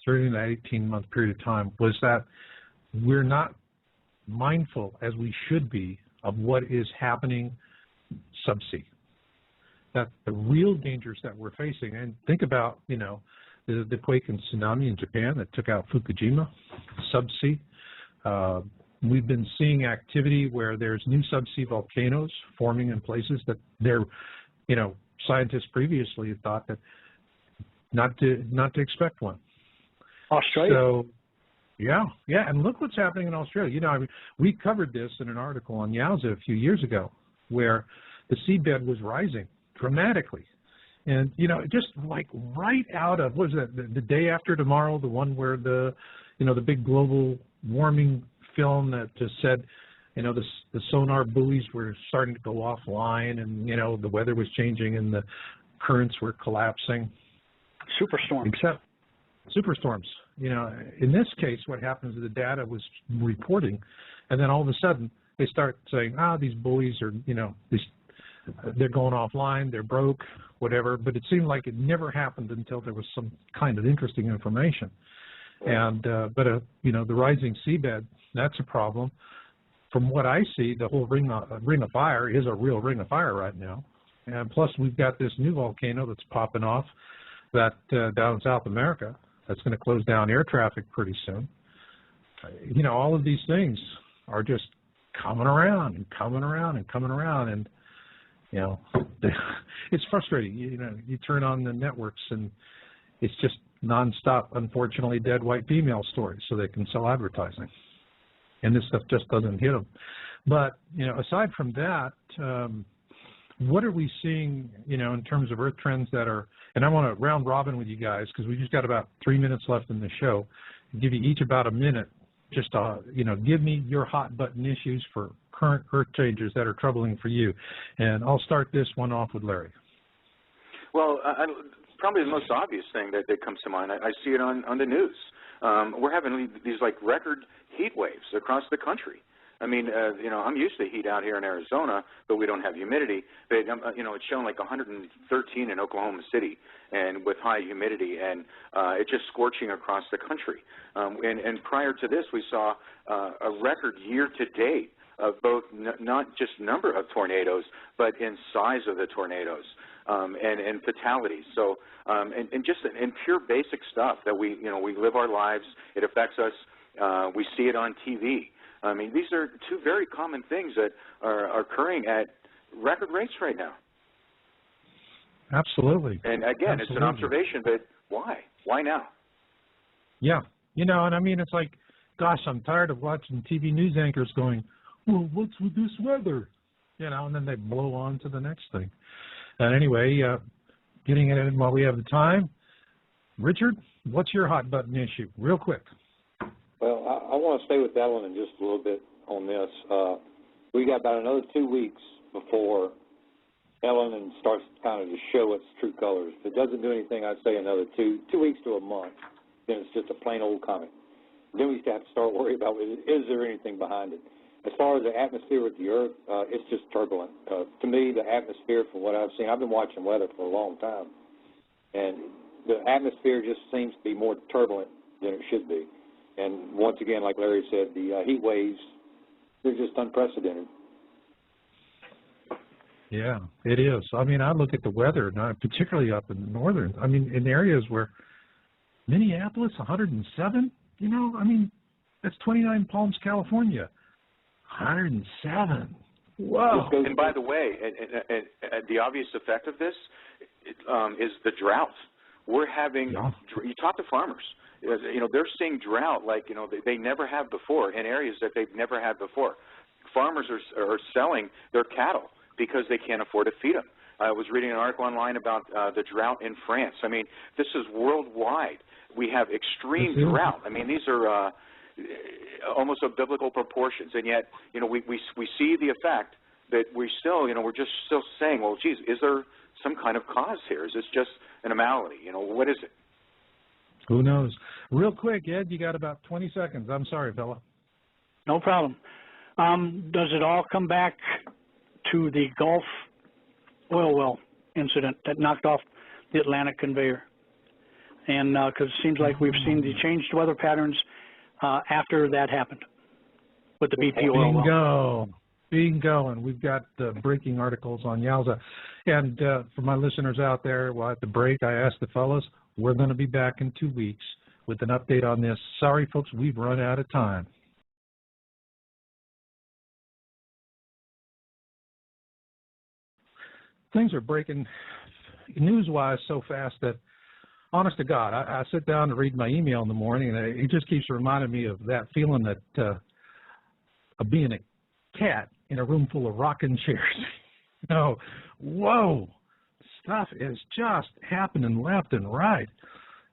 during that 18-month period of time was that we're not mindful, as we should be, of what is happening subsea. That the real dangers that we're facing, and think about, the quake and tsunami in Japan that took out Fukushima, subsea. We've been seeing activity where there's new subsea volcanoes forming in places that they're, scientists previously had thought that not to expect one. Australia. So, yeah, and look what's happening in Australia. We covered this in an article on Yowza a few years ago, where the seabed was rising dramatically, and just like right out of what was that the day after tomorrow, the one where the big global warming film that just said, the sonar buoys were starting to go offline, and the weather was changing and the currents were collapsing. Superstorms. In this case, what happens is the data was reporting, and then all of a sudden they start saying, these buoys are, they're going offline, they're broke, whatever. But it seemed like it never happened until there was some kind of interesting information. And but the rising seabed, that's a problem. From what I see, the whole ring of fire is a real ring of fire right now. And plus, we've got this new volcano that's popping off that down in South America that's going to close down air traffic pretty soon. All of these things are just coming around and coming around and coming around, and it's frustrating. You turn on the networks and it's just nonstop, unfortunately, dead white female stories so they can sell advertising. And this stuff just doesn't hit them. But, aside from that, what are we seeing, in terms of earth trends that are, and I want to round robin with you guys because we just got about 3 minutes left in the show, give you each about a minute just to, give me your hot button issues for current earth changes that are troubling for you. And I'll start this one off with Larry. Well, probably the most obvious thing that comes to mind, I see it on the news. We're having these like record heat waves across the country. I mean, you know, I'm used to heat out here in Arizona, but we don't have humidity. But you know, it's shown like 113 in Oklahoma City, and with high humidity, and it's just scorching across the country. And prior to this, we saw a record year to date of both not just number of tornadoes, but in size of the tornadoes and fatalities. So and just in pure basic stuff that we live our lives. It affects us. We see it on TV. I mean, these are two very common things that are occurring at record rates right now. Absolutely. And again, Absolutely. It's an observation, but why? Why now? Yeah. You know, and I mean, it's like, gosh, I'm tired of watching TV news anchors going, well, what's with this weather? You know, and then they blow on to the next thing. And anyway, getting it in while we have the time. Richard, what's your hot button issue? Real quick. Well, I want to stay with Ellen in just a little bit on this. We got about another 2 weeks before Ellen starts kind of to show its true colors. If it doesn't do anything, I'd say another 2 weeks to a month. Then it's just a plain old comet. Then we have to start worrying about, is there anything behind it? As far as the atmosphere with the Earth, it's just turbulent. To me, the atmosphere, from what I've seen, I've been watching weather for a long time, and the atmosphere just seems to be more turbulent than it should be. And once again, like Larry said, the heat waves, they're just unprecedented. Yeah, it is. I mean, I look at the weather, particularly up in the northern, I mean, in areas where Minneapolis, 107, you know, I mean, that's 29 Palms, California, 107. Whoa. And by the way, the obvious effect of this is the drought. We're having, you talk to farmers, you know, they're seeing drought like, you know, they never have before in areas that they've never had before. Farmers are selling their cattle because they can't afford to feed them. I was reading an article online about the drought in France. I mean, this is worldwide. We have extreme drought. I mean, these are almost of biblical proportions, and yet, you know, we see the effect, but we still, you know, we're just still saying, well, geez, is there some kind of cause here? Is this just an anomaly? You know, what is it? Who knows? Real quick, Ed, you got about 20 seconds. I'm sorry, fella. No problem. Does it all come back to the Gulf oil well incident that knocked off the Atlantic conveyor? And because it seems like we've seen the changed weather patterns after that happened with the BP oil well. Bingo. And we've got breaking articles on Yowza. And for my listeners out there, well, at the break, I asked the fellas, we're going to be back in 2 weeks with an update on this. Sorry, folks, we've run out of time. Things are breaking news-wise so fast that, honest to God, I sit down to read my email in the morning, and it just keeps reminding me of that feeling that of being a cat in a room full of rocking chairs. You know, whoa, stuff is just happening left and right.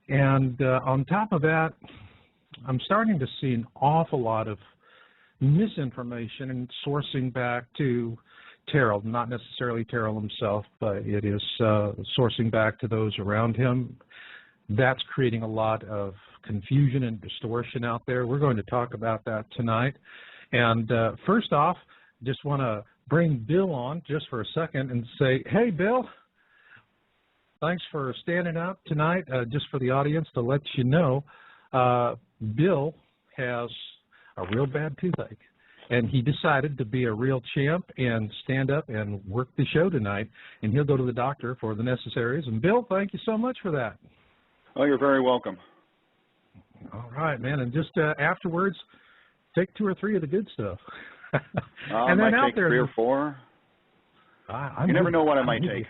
And on top of that, I'm starting to see an awful lot of misinformation and sourcing back to Terrell, not necessarily Terrell himself, but it is sourcing back to those around him. That's creating a lot of confusion and distortion out there. We're going to talk about that tonight. And first off, just want to bring Bill on just for a second and say, hey, Bill, thanks for standing up tonight. Just for the audience to let you know, Bill has a real bad toothache. And he decided to be a real champ and stand up and work the show tonight. And he'll go to the doctor for the necessaries. And, Bill, thank you so much for that. Oh, you're very welcome. All right, man. And just afterwards, take 2 or 3 of the good stuff. And then out there, 3 or 4. You never know what I might take.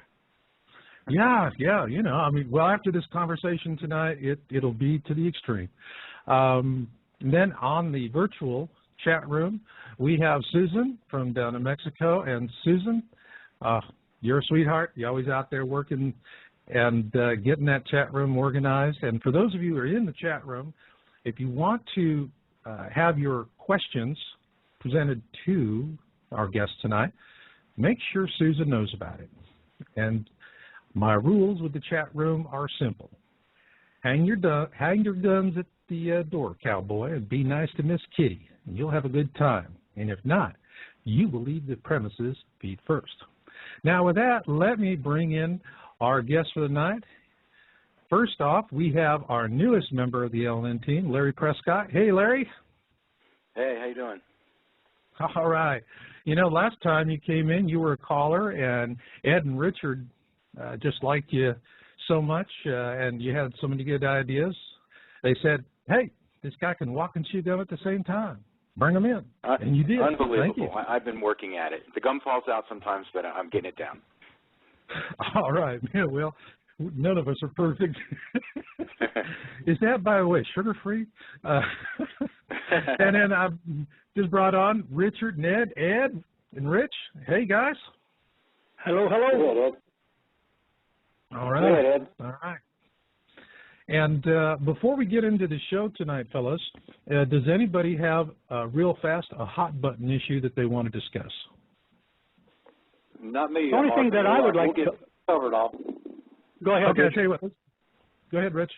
Yeah, you know. I mean, well, after this conversation tonight, it'll be to the extreme. Then on the virtual chat room, we have Susan from down in Mexico. And Susan, you're a sweetheart. You're always out there working and getting that chat room organized. And for those of you who are in the chat room, if you want to have your questions presented to our guest tonight, make sure Susan knows about it. And My rules with the chat room are simple. Hang your guns at the door, cowboy, and be nice to Miss Kitty, and you'll have a good time. And if not, you will leave the premises feet first. Now, with that, let me bring in our guest for the night. First off, we have our newest member of the LNN team, Larry Prescott. Hey, Larry. Hey, how you doing? All right. You know, last time you came in, you were a caller, and Ed and Richard just liked you so much, and you had so many good ideas. They said, hey, this guy can walk and chew gum at the same time. Bring him in. And you did. Unbelievable. Thank you. I've been working at it. The gum falls out sometimes, but I'm getting it down. All right. Yeah, well, none of us are perfect. Is that, by the way, sugar-free? And then I just brought on Richard, Ned, Ed, and Rich. Hey, guys. Hello, hello. Go ahead, Ed. All right. Go ahead, Ed. All right. And before we get into the show tonight, fellas, does anybody have real fast a hot button issue that they want to discuss? Not me. The only thing that I would like to cover it all. Go ahead. Okay, Rich. I'll tell you what. Go ahead, Rich.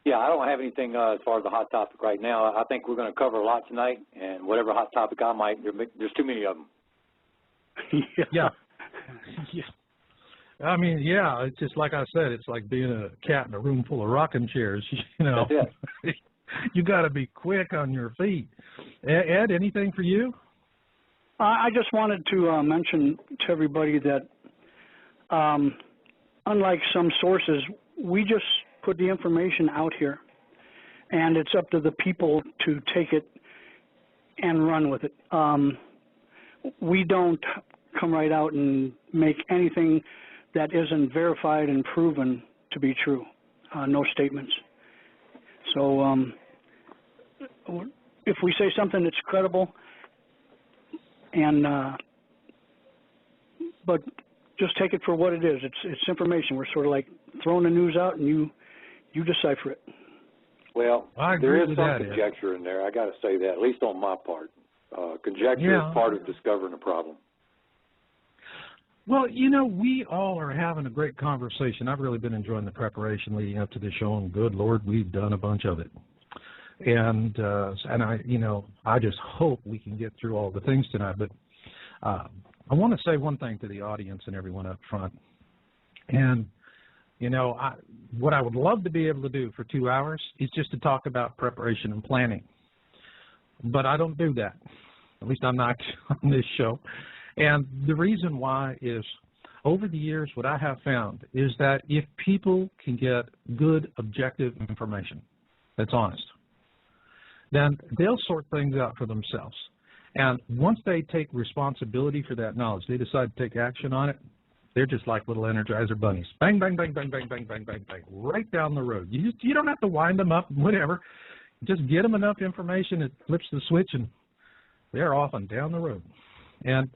Yeah, I don't have anything as far as the hot topic right now. I think we're going to cover a lot tonight, and whatever hot topic I might, there's too many of them. Yeah. Yeah. I mean, yeah, it's just like I said, it's like being a cat in a room full of rocking chairs, you know. You got to be quick on your feet. Ed, anything for you? I just wanted to mention to everybody that unlike some sources, we just put the information out here, and it's up to the people to take it and run with it. We don't come right out and make anything that isn't verified and proven to be true, no statements. So if we say something that's credible, and but just take it for what it is. It's information. We're sort of like throwing the news out, and you decipher it. Well, there is some conjecture in there. I got to say that, at least on my part. Conjecture is part of discovering a problem. Well, you know, we all are having a great conversation. I've really been enjoying the preparation leading up to the show, and good Lord, we've done a bunch of it. And I, you know, I just hope we can get through all the things tonight. But I want to say one thing to the audience and everyone up front. And, you know, what I would love to be able to do for 2 hours is just to talk about preparation and planning. But I don't do that. At least I'm not on this show. And the reason why is, over the years, what I have found is that if people can get good, objective information that's honest, then they'll sort things out for themselves. And once they take responsibility for that knowledge, they decide to take action on it, they're just like little Energizer bunnies. Bang, bang, bang, bang, bang, bang, bang, bang, bang, right down the road. You don't have to wind them up, whatever. Just get them enough information, it flips the switch, and they're off and down the road. And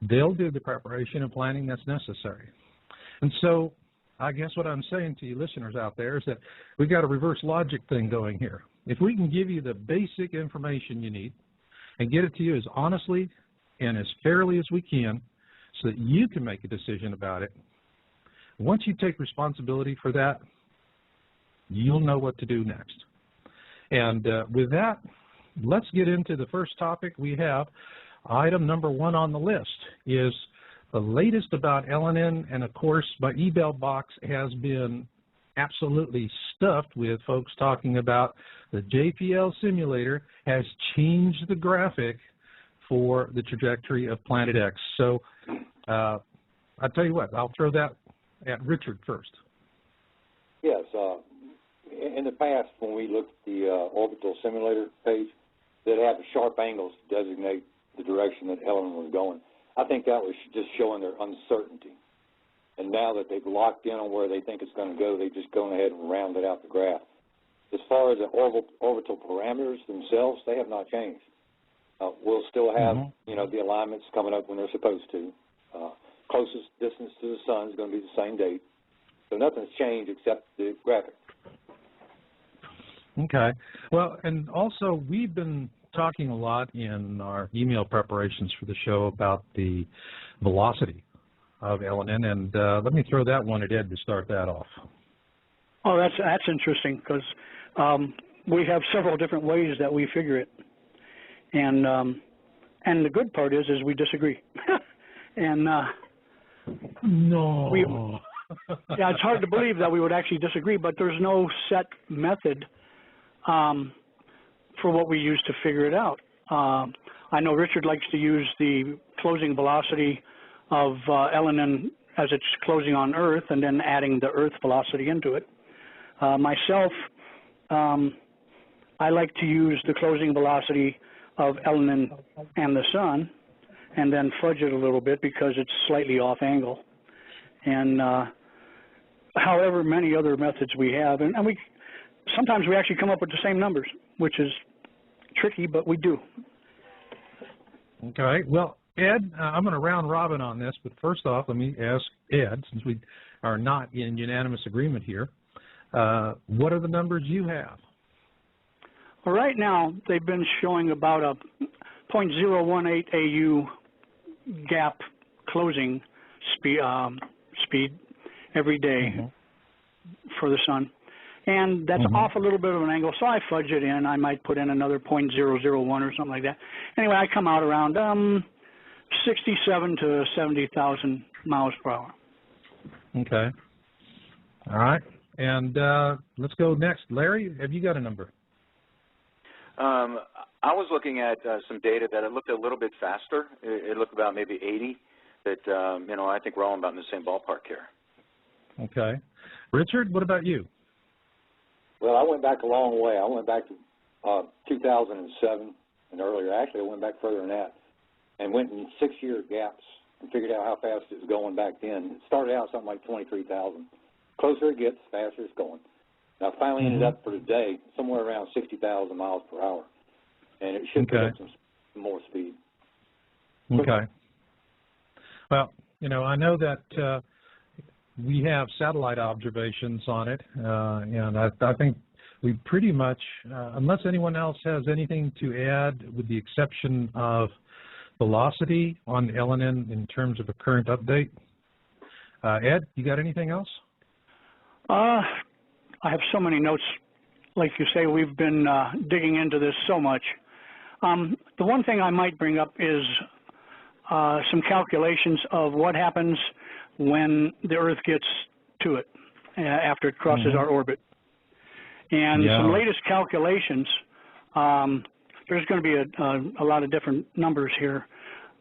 they'll do the preparation and planning that's necessary. And so I guess what I'm saying to you listeners out there is that we've got a reverse logic thing going here. If we can give you the basic information you need and get it to you as honestly and as fairly as we can so that you can make a decision about it, once you take responsibility for that, you'll know what to do next. And with that, let's get into the first topic we have. Item number 1 on the list is the latest about LNN, and of course my email box has been absolutely stuffed with folks talking about the JPL simulator has changed the graphic for the trajectory of Planet X. So I'll tell you what, I'll throw that at Richard first. Yes. In the past, when we looked at the orbital simulator page, that had the sharp angles to designate the direction that Helen was going. I think that was just showing their uncertainty. And now that they've locked in on where they think it's going to go, they've just gone ahead and rounded out the graph. As far as the orbital parameters themselves, they have not changed. We'll still have, you know, the alignments coming up when they're supposed to. Closest distance to the sun is going to be the same date. So nothing's changed except the graphic. Okay. Well, and also we've been talking a lot in our email preparations for the show about the velocity of Elenin, and let me throw that one at Ed to start that off. Oh, that's interesting, because we have several different ways that we figure it, and the good part is we disagree, and no. Yeah, it's hard to believe that we would actually disagree, but there's no set method for what we use to figure it out. I know Richard likes to use the closing velocity of Elenin as it's closing on Earth and then adding the Earth velocity into it. Myself, I like to use the closing velocity of Elenin and the Sun and then fudge it a little bit because it's slightly off angle. And however many other methods we have, and sometimes we actually come up with the same numbers, which is tricky, but we do. Okay. Well, Ed, I'm going to round robin on this, but first off, let me ask Ed, since we are not in unanimous agreement here, what are the numbers you have? Well, right now, they've been showing about a 0.018 AU gap closing speed every day for the Sun. And that's off a little bit of an angle, so I fudge it in. I might put in another 0.001 or something like that. Anyway, I come out around 67 to 70,000 miles per hour. Okay. All right. And let's go next. Larry, have you got a number? I was looking at some data that it looked a little bit faster. It looked about maybe 80. That, you know, I think we're all about in the same ballpark here. Okay. Richard, what about you? Well, I went back a long way. I went back to 2007 and earlier. Actually, I went back further than that and went in 6-year gaps and figured out how fast it was going back then. It started out something like 23,000. Closer it gets, faster it's going. Now, I finally ended up for today somewhere around 60,000 miles per hour, and it should pick up some more speed. Okay. Well, you know, I know that we have satellite observations on it, and I think we pretty much, unless anyone else has anything to add, with the exception of velocity on Elenin in terms of a current update. Ed, you got anything else? I have so many notes. Like you say, we've been digging into this so much. The one thing I might bring up is some calculations of what happens when the Earth gets to it after it crosses our orbit. And some latest calculations, there's going to be a lot of different numbers here,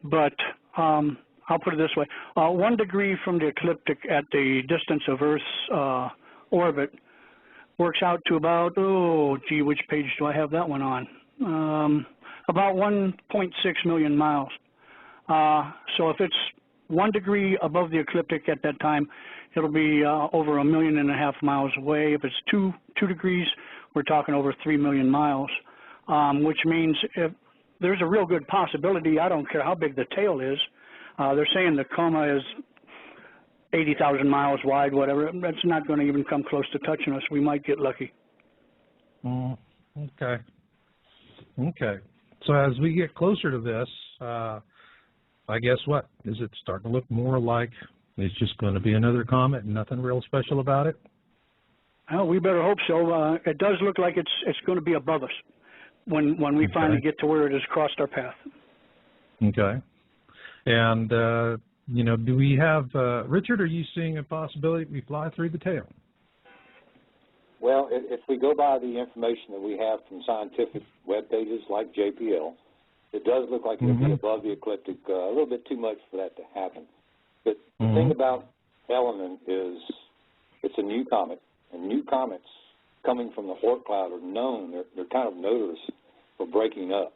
but I'll put it this way. 1 degree from the ecliptic at the distance of Earth's orbit works out to about, which page do I have that one on? About 1.6 million miles. So if it's 1 degree above the ecliptic at that time, it'll be over 1.5 million miles away. If it's 2 degrees, we're talking over 3 million miles, which means if there's a real good possibility, I don't care how big the tail is, they're saying the coma is 80,000 miles wide, whatever. That's not going to even come close to touching us. We might get lucky. Okay. Okay. So as we get closer to this, I guess what? Is it starting to look more like it's just going to be another comet and nothing real special about it? Well, we better hope so. It does look like it's going to be above us when we finally get to where it has crossed our path. Okay. And, you know, do we have, Richard, are you seeing a possibility we fly through the tail? Well, if we go by the information that we have from scientific web pages like JPL, it does look like it'll be above the ecliptic, a little bit too much for that to happen. But the thing about Elenin is it's a new comet, and new comets coming from the Oort cloud are known. They're kind of notorious for breaking up.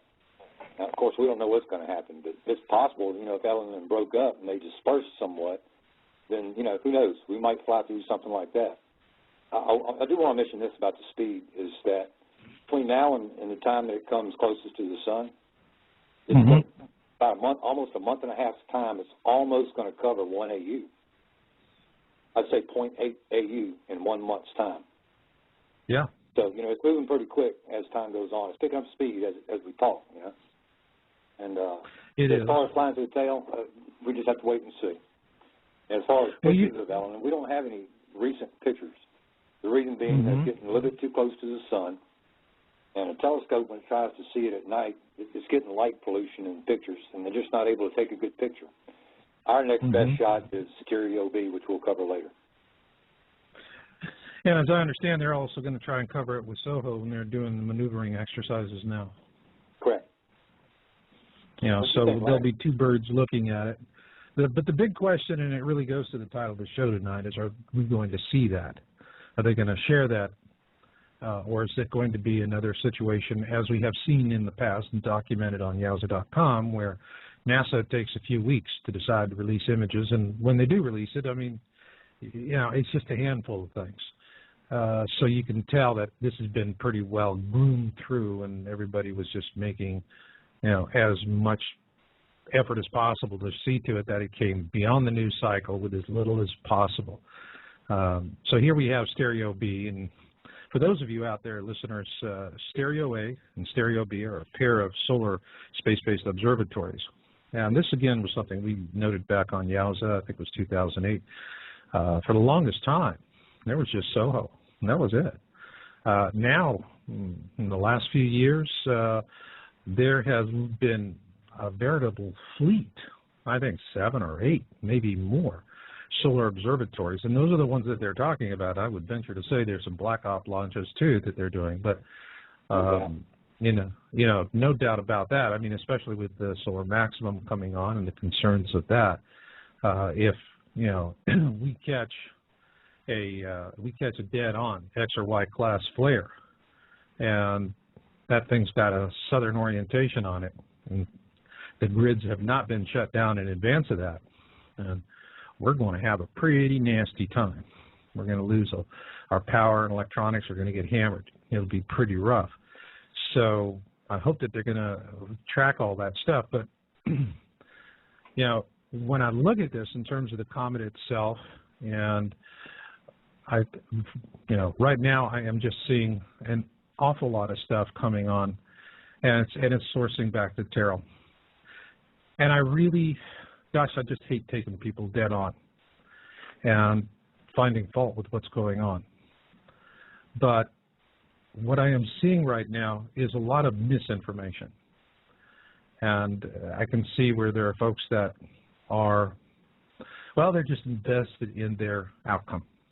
Now, of course, we don't know what's going to happen, but it's possible, you know, if Elenin broke up and they dispersed somewhat, then, you know, who knows? We might fly through something like that. I do want to mention this about the speed, is that between now and the time that it comes closest to the sun, it's about a month, almost a month and a half's time, it's almost going to cover 1 AU. I'd say 0.8 AU in 1 month's time. Yeah. So, you know, it's moving pretty quick as time goes on. It's picking up speed as we talk, you know. And as far as flying through the tail, we just have to wait and see. And as far as pictures of Ellen, we don't have any recent pictures. The reason being that it's getting a little bit too close to the sun, and a telescope, when it tries to see it at night, it's getting light pollution in pictures, and they're just not able to take a good picture. Our next best shot is Stereo B, which we'll cover later. And as I understand, they're also going to try and cover it with SOHO when they're doing the maneuvering exercises now. Correct. You know, so there'll be two birds looking at it. But the big question, and it really goes to the title of the show tonight, is are we going to see that? Are they going to share that? Or is it going to be another situation, as we have seen in the past and documented on Yowza.com, where NASA takes a few weeks to decide to release images, and when they do release it, I mean, you know, it's just a handful of things. So you can tell that this has been pretty well groomed through, and everybody was just making, you know, as much effort as possible to see to it that it came beyond the news cycle with as little as possible. So here we have Stereo B, and for those of you out there, listeners, Stereo A and Stereo B are a pair of solar space-based observatories. And this, again, was something we noted back on Yowza, I think it was 2008. For the longest time, there was just SOHO, and that was it. Now, in the last few years, there has been a veritable fleet, I think 7 or 8, maybe more, solar observatories, and those are the ones that they're talking about. I would venture to say there's some black op launches too that they're doing, but you know, no doubt about that. I mean, especially with the solar maximum coming on and the concerns of that, if you know we catch a dead-on X or Y class flare, and that thing's got a southern orientation on it, and the grids have not been shut down in advance of that, and we're going to have a pretty nasty time. We're going to lose our power, and electronics are going to get hammered. It'll be pretty rough. So I hope that they're going to track all that stuff. But, you know, when I look at this in terms of the comet itself, and you know, right now I am just seeing an awful lot of stuff coming on, and it's sourcing back to Terrell. And I really, gosh, I just hate taking people dead on and finding fault with what's going on. But what I am seeing right now is a lot of misinformation. And I can see where there are folks that are, well, they're just invested in their outcome.